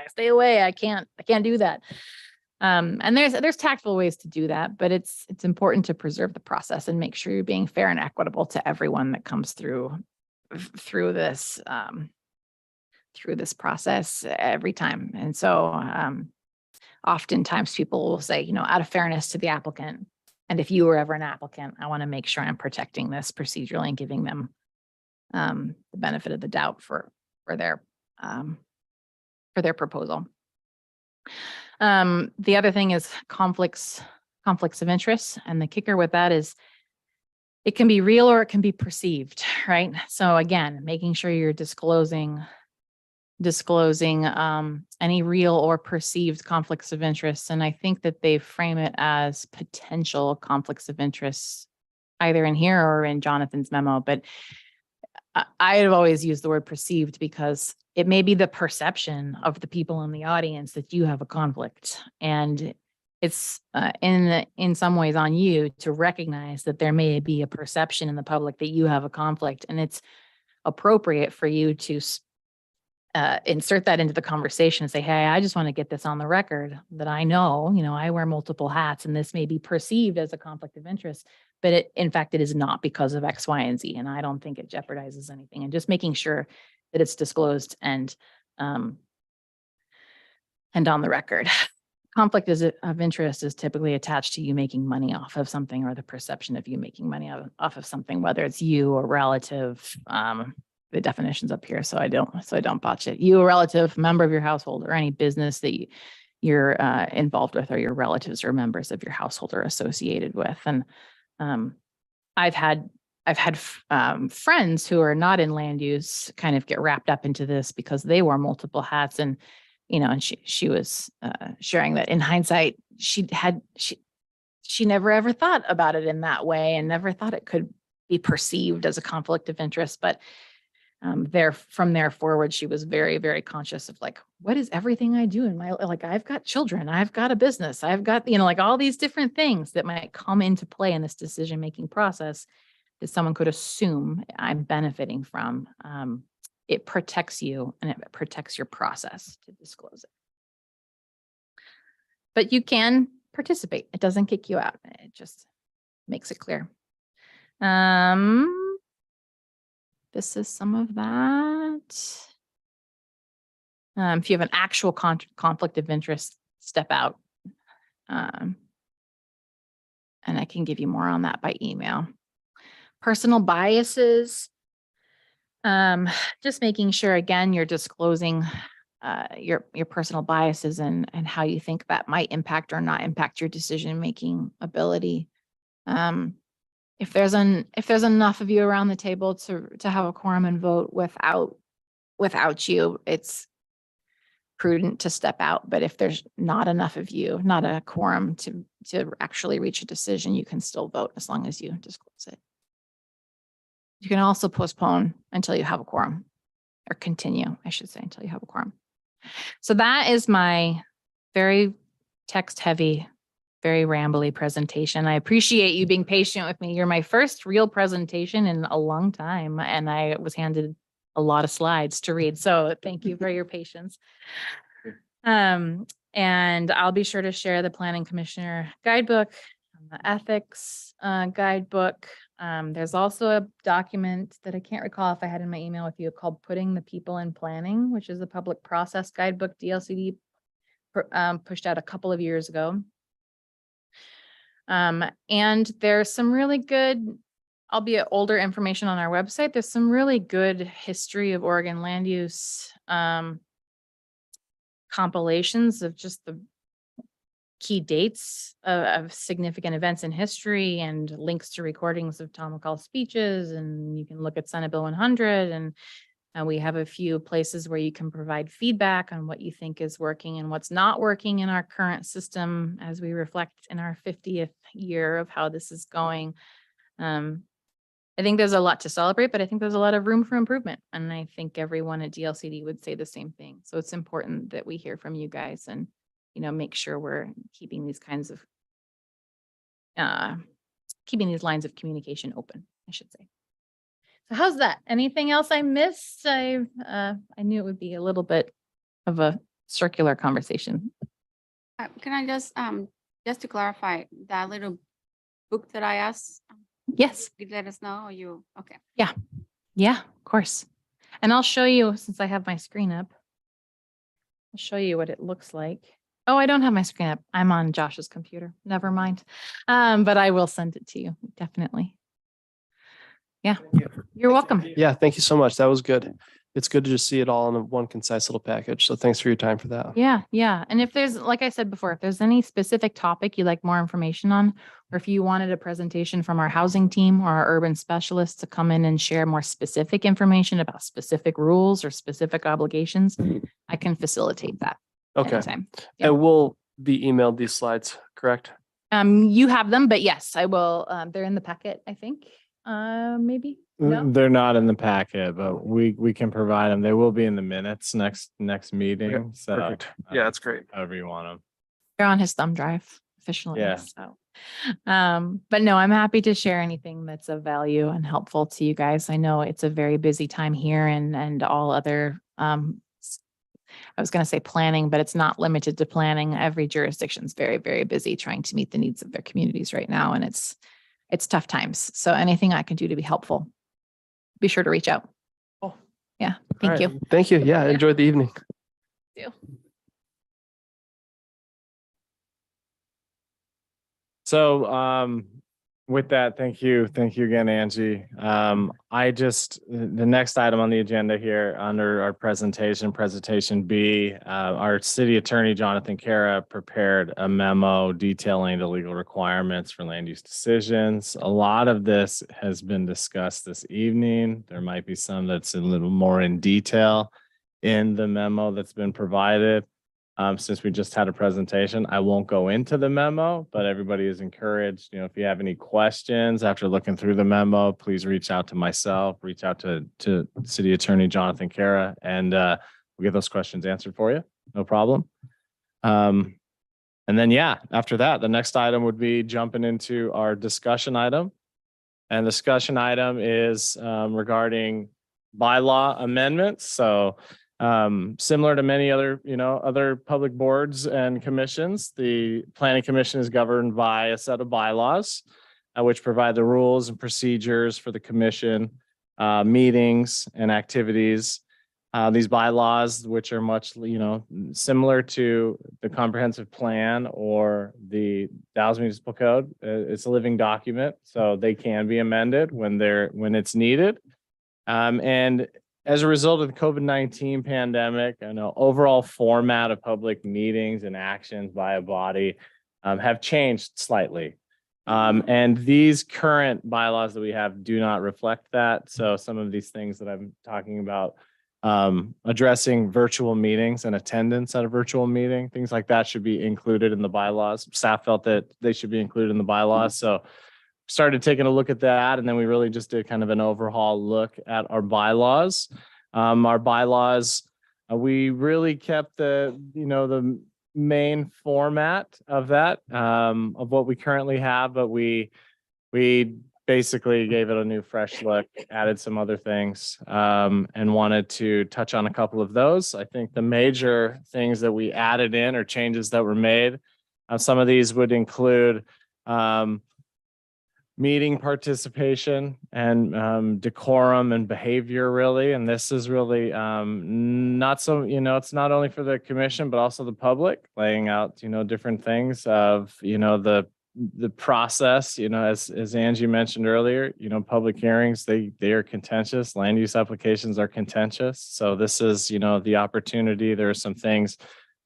stay away. I can't do that. And there's tactful ways to do that, but it's important to preserve the process and make sure you're being fair and equitable to everyone that comes through this process every time. And so oftentimes people will say, out of fairness to the applicant, and if you were ever an applicant, I want to make sure I'm protecting this procedurally and giving them the benefit of the doubt for their proposal. The other thing is conflicts of interest. And the kicker with that is it can be real or it can be perceived, right? So again, making sure you're disclosing any real or perceived conflicts of interest. And I think that they frame it as potential conflicts of interest, either in here or in Jonathan's memo. But I've always used the word perceived because it may be the perception of the people in the audience that you have a conflict. And it's in some ways on you to recognize that there may be a perception in the public that you have a conflict. And it's appropriate for you to insert that into the conversation and say, hey, I just want to get this on the record that I know, I wear multiple hats and this may be perceived as a conflict of interest, but in fact, it is not because of X, Y, and Z. And I don't think it jeopardizes anything. And just making sure that it's disclosed and on the record. Conflict of interest is typically attached to you making money off of something or the perception of you making money off of something, whether it's you or relative. The definitions up here, so I don't botch it. You, a relative, member of your household, or any business that you're involved with, or your relatives or members of your household are associated with. And I've had friends who are not in land use kind of get wrapped up into this because they wore multiple hats, and and she was sharing that in hindsight she never ever thought about it in that way and never thought it could be perceived as a conflict of interest, but from there forward, she was very, very conscious of like, what is everything I do in my, like, I've got children, I've got a business, I've got, like all these different things that might come into play in this decision-making process that someone could assume I'm benefiting from. It protects you and it protects your process to disclose it. But you can participate. It doesn't kick you out. It just makes it clear. This is some of that. If you have an actual conflict of interest, step out. And I can give you more on that by email. Personal biases. Just making sure, again, you're disclosing your personal biases and how you think that might impact or not impact your decision-making ability. If there's enough of you around the table to have a quorum and vote without you, it's prudent to step out. But if there's not enough of you, not a quorum to actually reach a decision, you can still vote as long as you disclose it. You can also postpone until you have a quorum, or continue, I should say, until you have a quorum. So that is my very text-heavy, very rambly presentation. I appreciate you being patient with me. You're my first real presentation in a long time, and I was handed a lot of slides to read. So thank you for your patience. And And I'll be sure to share the planning commissioner guidebook, the ethics guidebook. There's also a document that I can't recall if I had in my email with you called Putting the People in Planning, which is a public process guidebook DLCD pushed out a couple of years ago. And there's some really good, albeit older information on our website. There's some really good history of Oregon land use compilations of just the key dates of significant events in history and links to recordings of Tom McCall speeches. And you can look at Senate Bill 100 and we have a few places where you can provide feedback on what you think is working and what's not working in our current system as we reflect in our 50th year of how this is going. I think there's a lot to celebrate, but I think there's a lot of room for improvement. And I think everyone at DLCD would say the same thing. So it's important that we hear from you guys and, you know, make sure we're keeping these kinds of, keeping these lines of communication open, I should say. So how's that? Anything else I missed? I knew it would be a little bit of a circular conversation. Can I just to clarify, that little book that I asked? Yes. You let us know, or you, okay. Yeah, of course. And I'll show you, since I have my screen up, I'll show you what it looks like. Oh, I don't have my screen up. I'm on Josh's computer. Never mind. But I will send it to you, definitely. Yeah, you're welcome. Yeah, thank you so much. That was good. It's good to just see it all in one concise little package. So thanks for your time for that. Yeah. And if there's, like I said before, if there's any specific topic you'd like more information on, or if you wanted a presentation from our housing team or our urban specialists to come in and share more specific information about specific rules or specific obligations, I can facilitate that. Okay. Anytime. Yeah. And we'll be emailed these slides, correct? You have them, but yes, I will. They're in the packet, I think. Maybe. No? They're not in the packet, but we can provide them. They will be in the minutes next meeting. So Perfect. Yeah, that's great. however you want them. They're on his thumb drive officially. Yeah. So, but no, I'm happy to share anything that's of value and helpful to you guys. I know it's a very busy time here and all other, I was going to say planning, but it's not limited to planning. Every jurisdiction is very, very busy trying to meet the needs of their communities right now. And it's tough times. So anything I can do to be helpful, be sure to reach out. Oh. Yeah. All Thank right. you. Thank you. Yeah, enjoy the evening. So with that, thank you again, Angie. The next item on the agenda here under our presentation B, our city attorney, Jonathan Kara, prepared a memo detailing the legal requirements for land use decisions. A lot of this has been discussed this evening. There might be some that's a little more in detail in the memo that's been provided. Since we just had a presentation, I won't go into the memo, but everybody is encouraged. You know, if you have any questions after looking through the memo, please reach out to myself, reach out to City Attorney Jonathan Kara, and we'll get those questions answered for you. No problem. And then, yeah, after that, the next item would be jumping into our discussion item. And the discussion item is regarding bylaw amendments. So similar to many other public boards and commissions, the planning commission is governed by a set of bylaws, which provide the rules and procedures for the commission, meetings and activities. These bylaws, which are much, similar to the comprehensive plan or the Dallas Municipal Code. It's a living document, so they can be amended when it's needed. And as a result of the COVID-19 pandemic, I know overall format of public meetings and actions by a body have changed slightly. And these current bylaws that we have do not reflect that. So some of these things that I'm talking about, addressing virtual meetings and attendance at a virtual meeting, things like that should be included in the bylaws. Staff felt that they should be included in the bylaws. So started taking a look at that, and then we really just did kind of an overhaul look at our bylaws. We really kept the main format of that, of what we currently have, but we basically gave it a new fresh look, added some other things, and wanted to touch on a couple of those. I think the major things that we added in or changes that were made, some of these would include meeting participation and decorum and behavior, really. And this is really not so, it's not only for the commission, but also the public, laying out, different things of, the process, as Angie mentioned earlier, public hearings, they are contentious. Land use applications are contentious. So this is, the opportunity. There are some things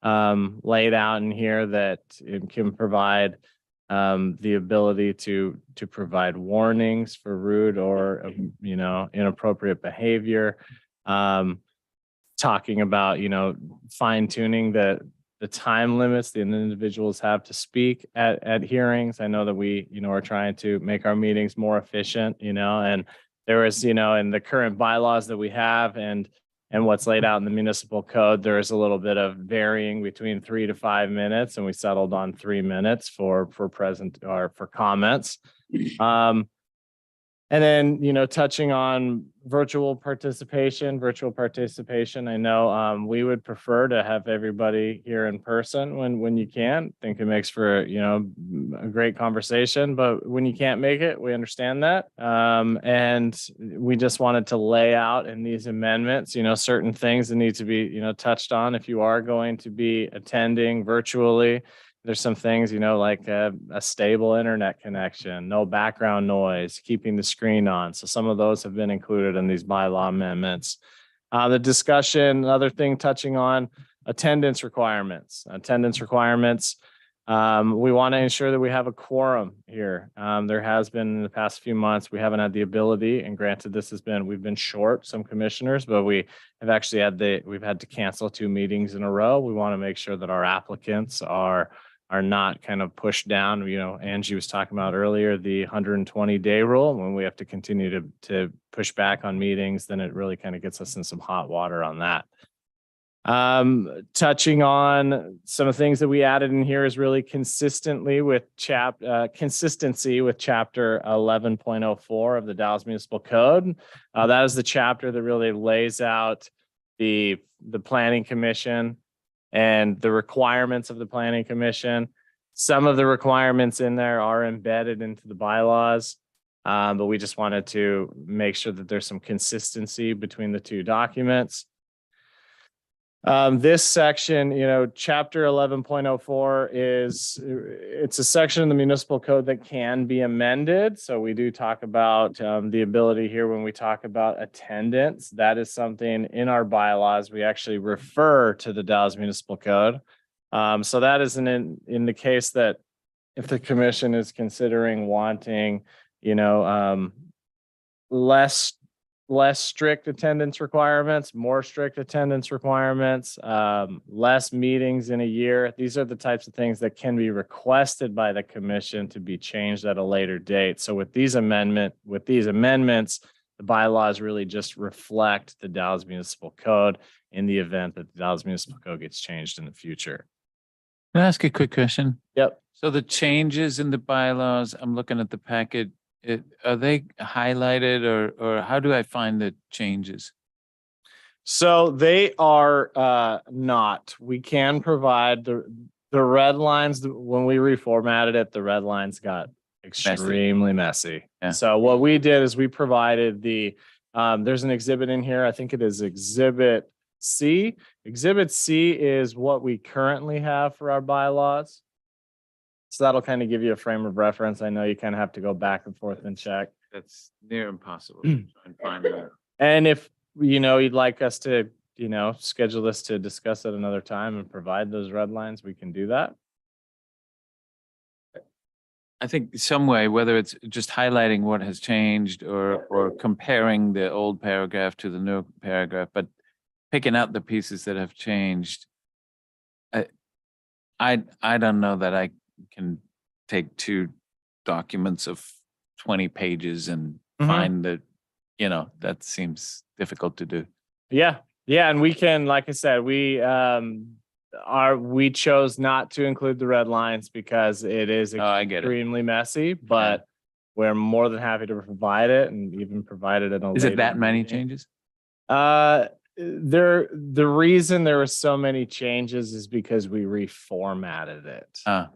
laid out in here that it can provide the ability to provide warnings for rude or, inappropriate behavior. Talking about, fine tuning the time limits the individuals have to speak at hearings. I know that we, are trying to make our meetings more efficient, and there is, in the current bylaws that we have and what's laid out in the municipal code, there is a little bit of varying between 3 to 5 minutes, and we settled on 3 minutes for present or for comments. And then, touching on virtual participation, I know we would prefer to have everybody here in person when you can. I think it makes for, a great conversation, but when you can't make it, we understand that. And we just wanted to lay out in these amendments, certain things that need to be, touched on if you are going to be attending virtually. There's some things, like a stable internet connection, no background noise, keeping the screen on. So some of those have been included in these bylaw amendments. The discussion, another thing touching on attendance requirements. We want to ensure that we have a quorum here. There has been in the past few months, we haven't had the ability, and granted, we've been short some commissioners, but we have actually we've had to cancel 2 meetings in a row. We want to make sure that our applicants are not kind of pushed down. Angie was talking about earlier, the 120-day rule. When we have to continue to push back on meetings, then it really kind of gets us in some hot water on that. Touching on some of the things that we added in here is really consistency with chapter 11.04 of the Dallas Municipal Code. That is the chapter that really lays out the Planning Commission and the requirements of the Planning Commission. Some of the requirements in there are embedded into the bylaws, but we just wanted to make sure that there's some consistency between the 2 documents. This section, chapter 11.04 it's a section in the municipal code that can be amended. So we do talk about the ability here when we talk about attendance. That is something in our bylaws. We actually refer to the Dallas Municipal Code. So that is in the case that if the commission is considering wanting, less strict attendance requirements, more strict attendance requirements, less meetings in a year. These are the types of things that can be requested by the commission to be changed at a later date. So with these amendments, the bylaws really just reflect the Dallas Municipal Code in the event that the Dallas Municipal Code gets changed in the future. Can I ask a quick question? Yep. So the changes in the bylaws, I'm looking at the packet. Are they highlighted or how do I find the changes? So they are not. We can provide the red lines. When we reformatted it, the red lines got extremely messy. Yeah. So what we did is we provided there's an exhibit in here. I think it is Exhibit C. Exhibit C is what we currently have for our bylaws. So that'll kind of give you a frame of reference. I know you kind of have to go back and forth and check. That's near impossible to try and find that. And if, you'd like us to, schedule this to discuss at another time and provide those red lines, we can do that. I think some way, whether it's just highlighting what has changed or comparing the old paragraph to the new paragraph, but picking out the pieces that have changed. I don't know that I can take 2 documents of 20 pages and find that, that seems difficult to do. Yeah. And we can, like I said, we chose not to include the red lines because it is I get it. extremely messy, but we're more than happy to provide it and even provide it in a. Is it later that many meeting. changes? The reason there were so many changes is because we reformatted it. So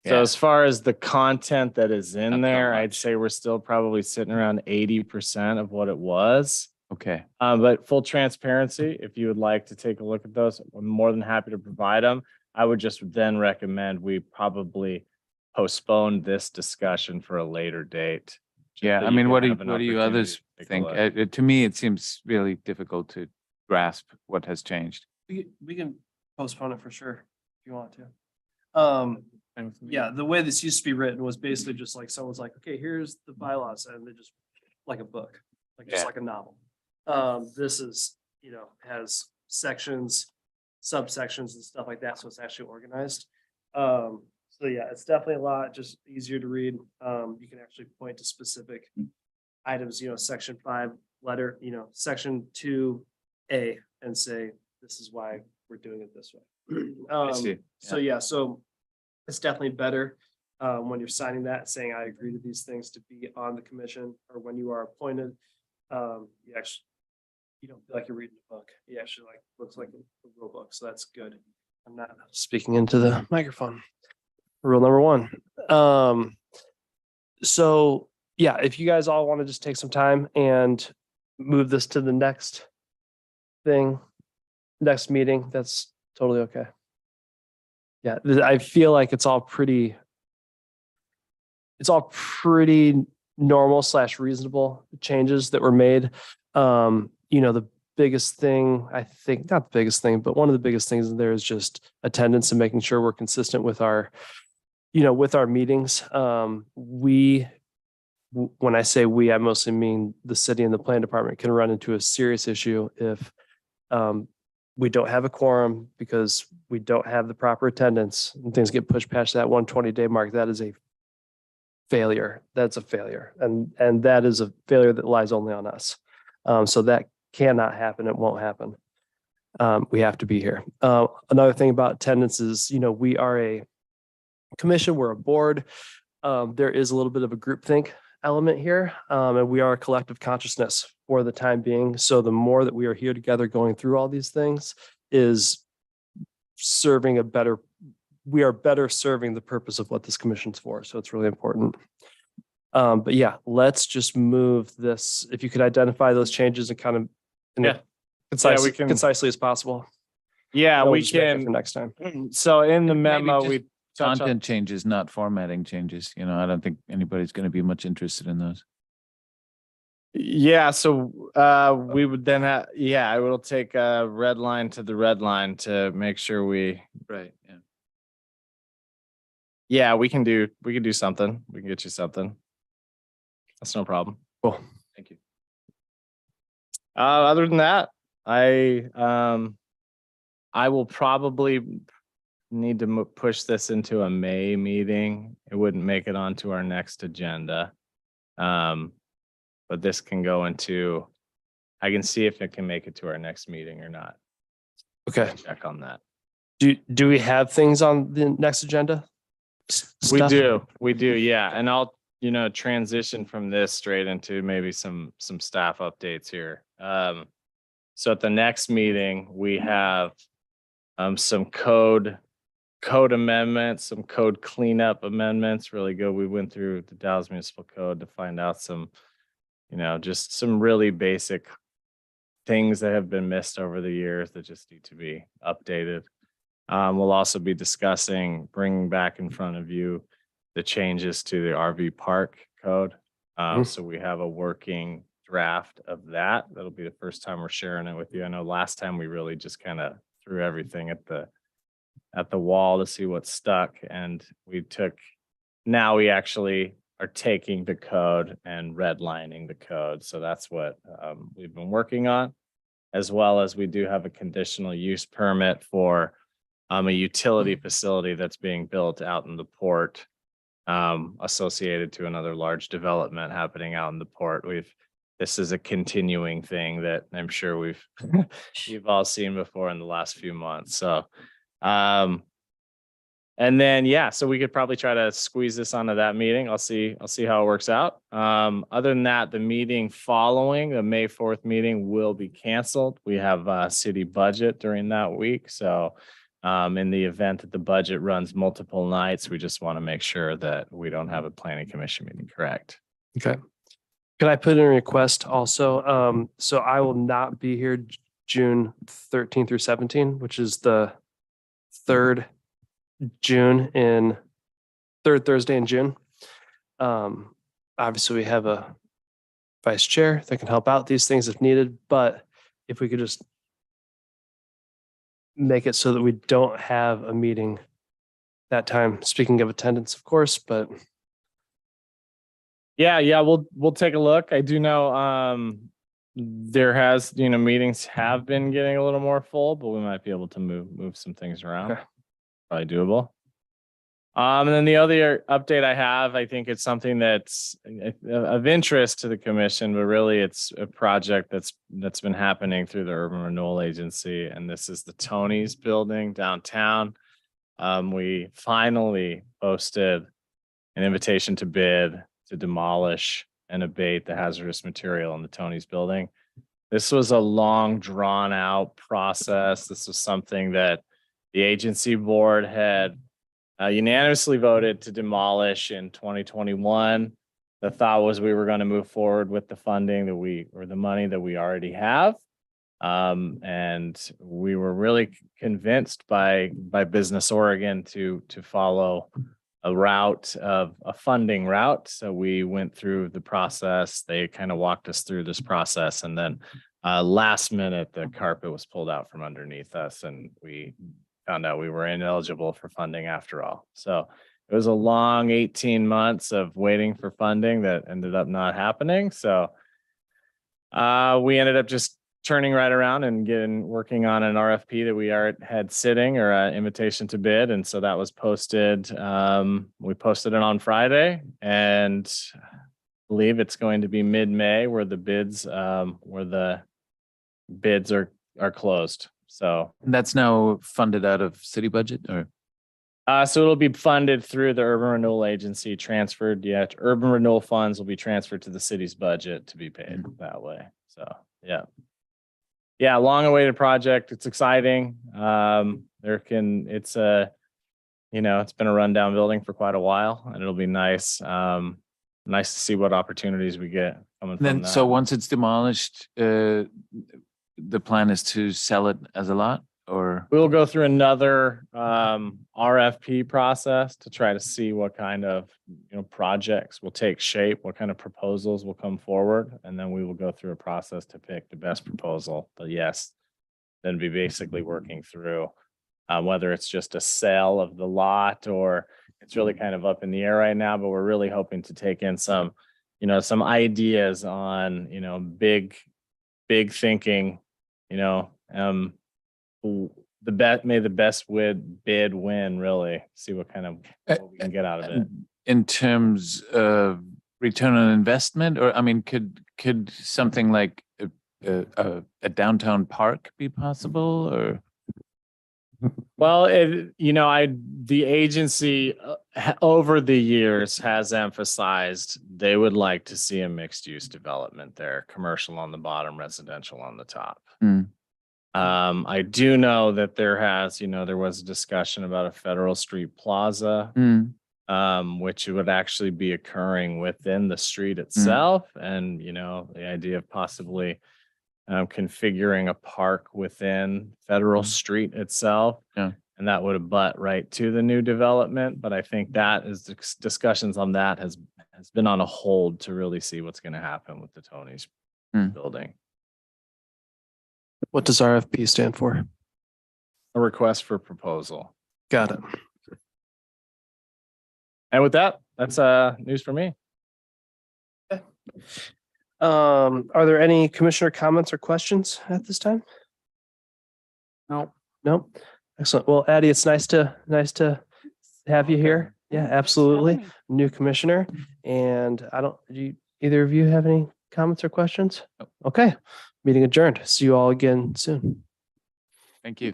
Yeah. as far as the content that is in Not so there, I'd much. say we're still probably sitting around 80% of what it was. Okay. But full transparency, if you would like to take a look at those, I'm more than happy to provide them. I would just then recommend we probably postpone this discussion for a later date. just Yeah, so I you mean, can what do have an you opportunity others to take a think? look. To me, it seems really difficult to grasp what has changed. We can postpone it for sure if you want to. Yeah, the way this used to be written was basically just like someone's like, okay, here's the bylaws, and they just like a book, like just Yeah. like a novel. This is, has sections, subsections and stuff like that, so it's actually organized. So yeah, it's definitely a lot just easier to read. You can actually point to specific items, section 5 letter, section 2A, and say, this is why we're doing it this way. I see. So yeah, so it's definitely better when you're signing that, saying I agree to these things to be on the commission, or when you are appointed. You don't feel like you're reading a book. You actually looks like a real book, so that's good. I'm not speaking into the microphone. Rule number 1. So yeah, if you guys all want to just take some time and move this to the next thing, next meeting, that's totally okay. Yeah, I feel like it's all pretty normal / reasonable changes that were made. The biggest thing, I think, not the biggest thing, but one of the biggest things in there is just attendance and making sure we're consistent with our, with our meetings. When I say we, I mostly mean the city and the plan department can run into a serious issue if we don't have a quorum because we don't have the proper attendance and things get pushed past that 120-day mark. That is a failure. That's a failure. And that is a failure that lies only on us. So that cannot happen. It won't happen. We have to be here. Another thing about attendance is, we are a commission, we're a board. There is a little bit of a groupthink element here, and we are a collective consciousness for the time being. So the more that we are here together going through all these things is serving we are better serving the purpose of what this commission's for. So it's really important. But yeah, let's just move this. If you could identify those changes and kind of concisely as possible. Yeah, We'll we just make it can. for next time. So in the Maybe memo, just we touch on. Content changes, not formatting changes. I don't think anybody's going to be much interested in those. Yeah, so we would then have, I will take a red line to the red line to make sure we. Right. Yeah. Yeah, we can do something. We can get you something. That's no problem. Cool. Thank you. Other than that, I will probably need to push this into a May meeting. It wouldn't make it onto our next agenda. But this can go into, I can see if it can make it to our next meeting or not. Okay. Check on that. Do we have things on the next agenda? We do. Yeah. And I'll, transition from this straight into maybe some staff updates here. So at the next meeting, we have some code amendments, some code cleanup amendments, really good. We went through the Dallas Municipal Code to find out some, just some really basic things that have been missed over the years that just need to be updated. We'll also be discussing bringing back in front of you the changes to the RV park code. So we have a working draft of that. That'll be the first time we're sharing it with you. I know last time we really just kind of threw everything at the wall to see what stuck. And now we actually are taking the code and redlining the code. So that's what we've been working on, as well as we do have a conditional use permit for a utility facility that's being built out in the port, associated to another large development happening out in the port. This is a continuing thing that I'm sure you've all seen before in the last few months. So And then, yeah, so we could probably try to squeeze this onto that meeting. I'll see how it works out. Other than that, the meeting following the May 4th meeting will be canceled. We have city budget during that week. So in the event that the budget runs multiple nights, we just want to make sure that we don't have a planning commission meeting, correct? Okay. Could I put in a request also? So I will not be here June 13 through 17, which is the third Thursday in June. Obviously we have a vice chair that can help out these things if needed, but if we could just make it so that we don't have a meeting that time, speaking of attendance, of course, but Yeah, we'll take a look. I do know there has, meetings have been getting a little more full, but we might be able to move some things around. Okay. Probably doable. And then the other update I have, I think it's something that's of interest to the commission, but really it's a project that's been happening through the Urban Renewal Agency, and this is the Tony's building downtown. We finally posted an invitation to bid to demolish and abate the hazardous material in the Tony's building. This was a long, drawn out process. This was something that the agency board had unanimously voted to demolish in 2021. The thought was we were going to move forward with the funding the money that we already have. And we were really convinced by Business Oregon to follow a funding route. So we went through the process. They kind of walked us through this process, and then last minute the carpet was pulled out from underneath us, and we found out we were ineligible for funding after all. So it was a long 18 months of waiting for funding that ended up not happening. So we ended up just turning right around and working on an RFP that we had sitting, or an invitation to bid. And so that was posted. We posted it on Friday, and I believe it's going to be mid-May where the bids are closed. So That's now funded out of city budget or? so it'll be funded through the Urban Renewal Agency, transferred. Yeah, urban renewal funds will be transferred to the city's budget to be paid that way. So yeah, long awaited project. It's exciting. It's been a rundown building for quite a while, and it'll be nice. Nice to see what opportunities we get coming from Then, that. so once it's demolished, the plan is to sell it as a lot, or? We'll go through another RFP process to try to see what kind of projects will take shape, what kind of proposals will come forward, and then we will go through a process to pick the best proposal. But yes, then be basically working through whether it's just a sale of the lot, or it's really kind of up in the air right now. But we're really hoping to take in some ideas on big thinking. May the best bid win, really see what kind of what we can get out of it. In terms of return on investment, or I mean, could something like a downtown park be possible, or? Well, the agency over the years has emphasized they would like to see a mixed use development there, commercial on the bottom, residential on the top. I do know that there was a discussion about a Federal Street Plaza, which would actually be occurring within the street itself. And, the idea of possibly configuring a park within Federal Street itself. Yeah. And that would abut right to the new development. But I think that is discussions on that has been on a hold to really see what's going to happen with the Tony's building. what does RFP stand for? A request for proposal. Got it. And with that, that's news for me. Are there any commissioner comments or questions at this time? No. Excellent. Well, Addie, it's nice to have you here. Yeah, absolutely. New commissioner. And do either of you have any comments or questions? Okay. Meeting adjourned. See you all again soon. Thank you.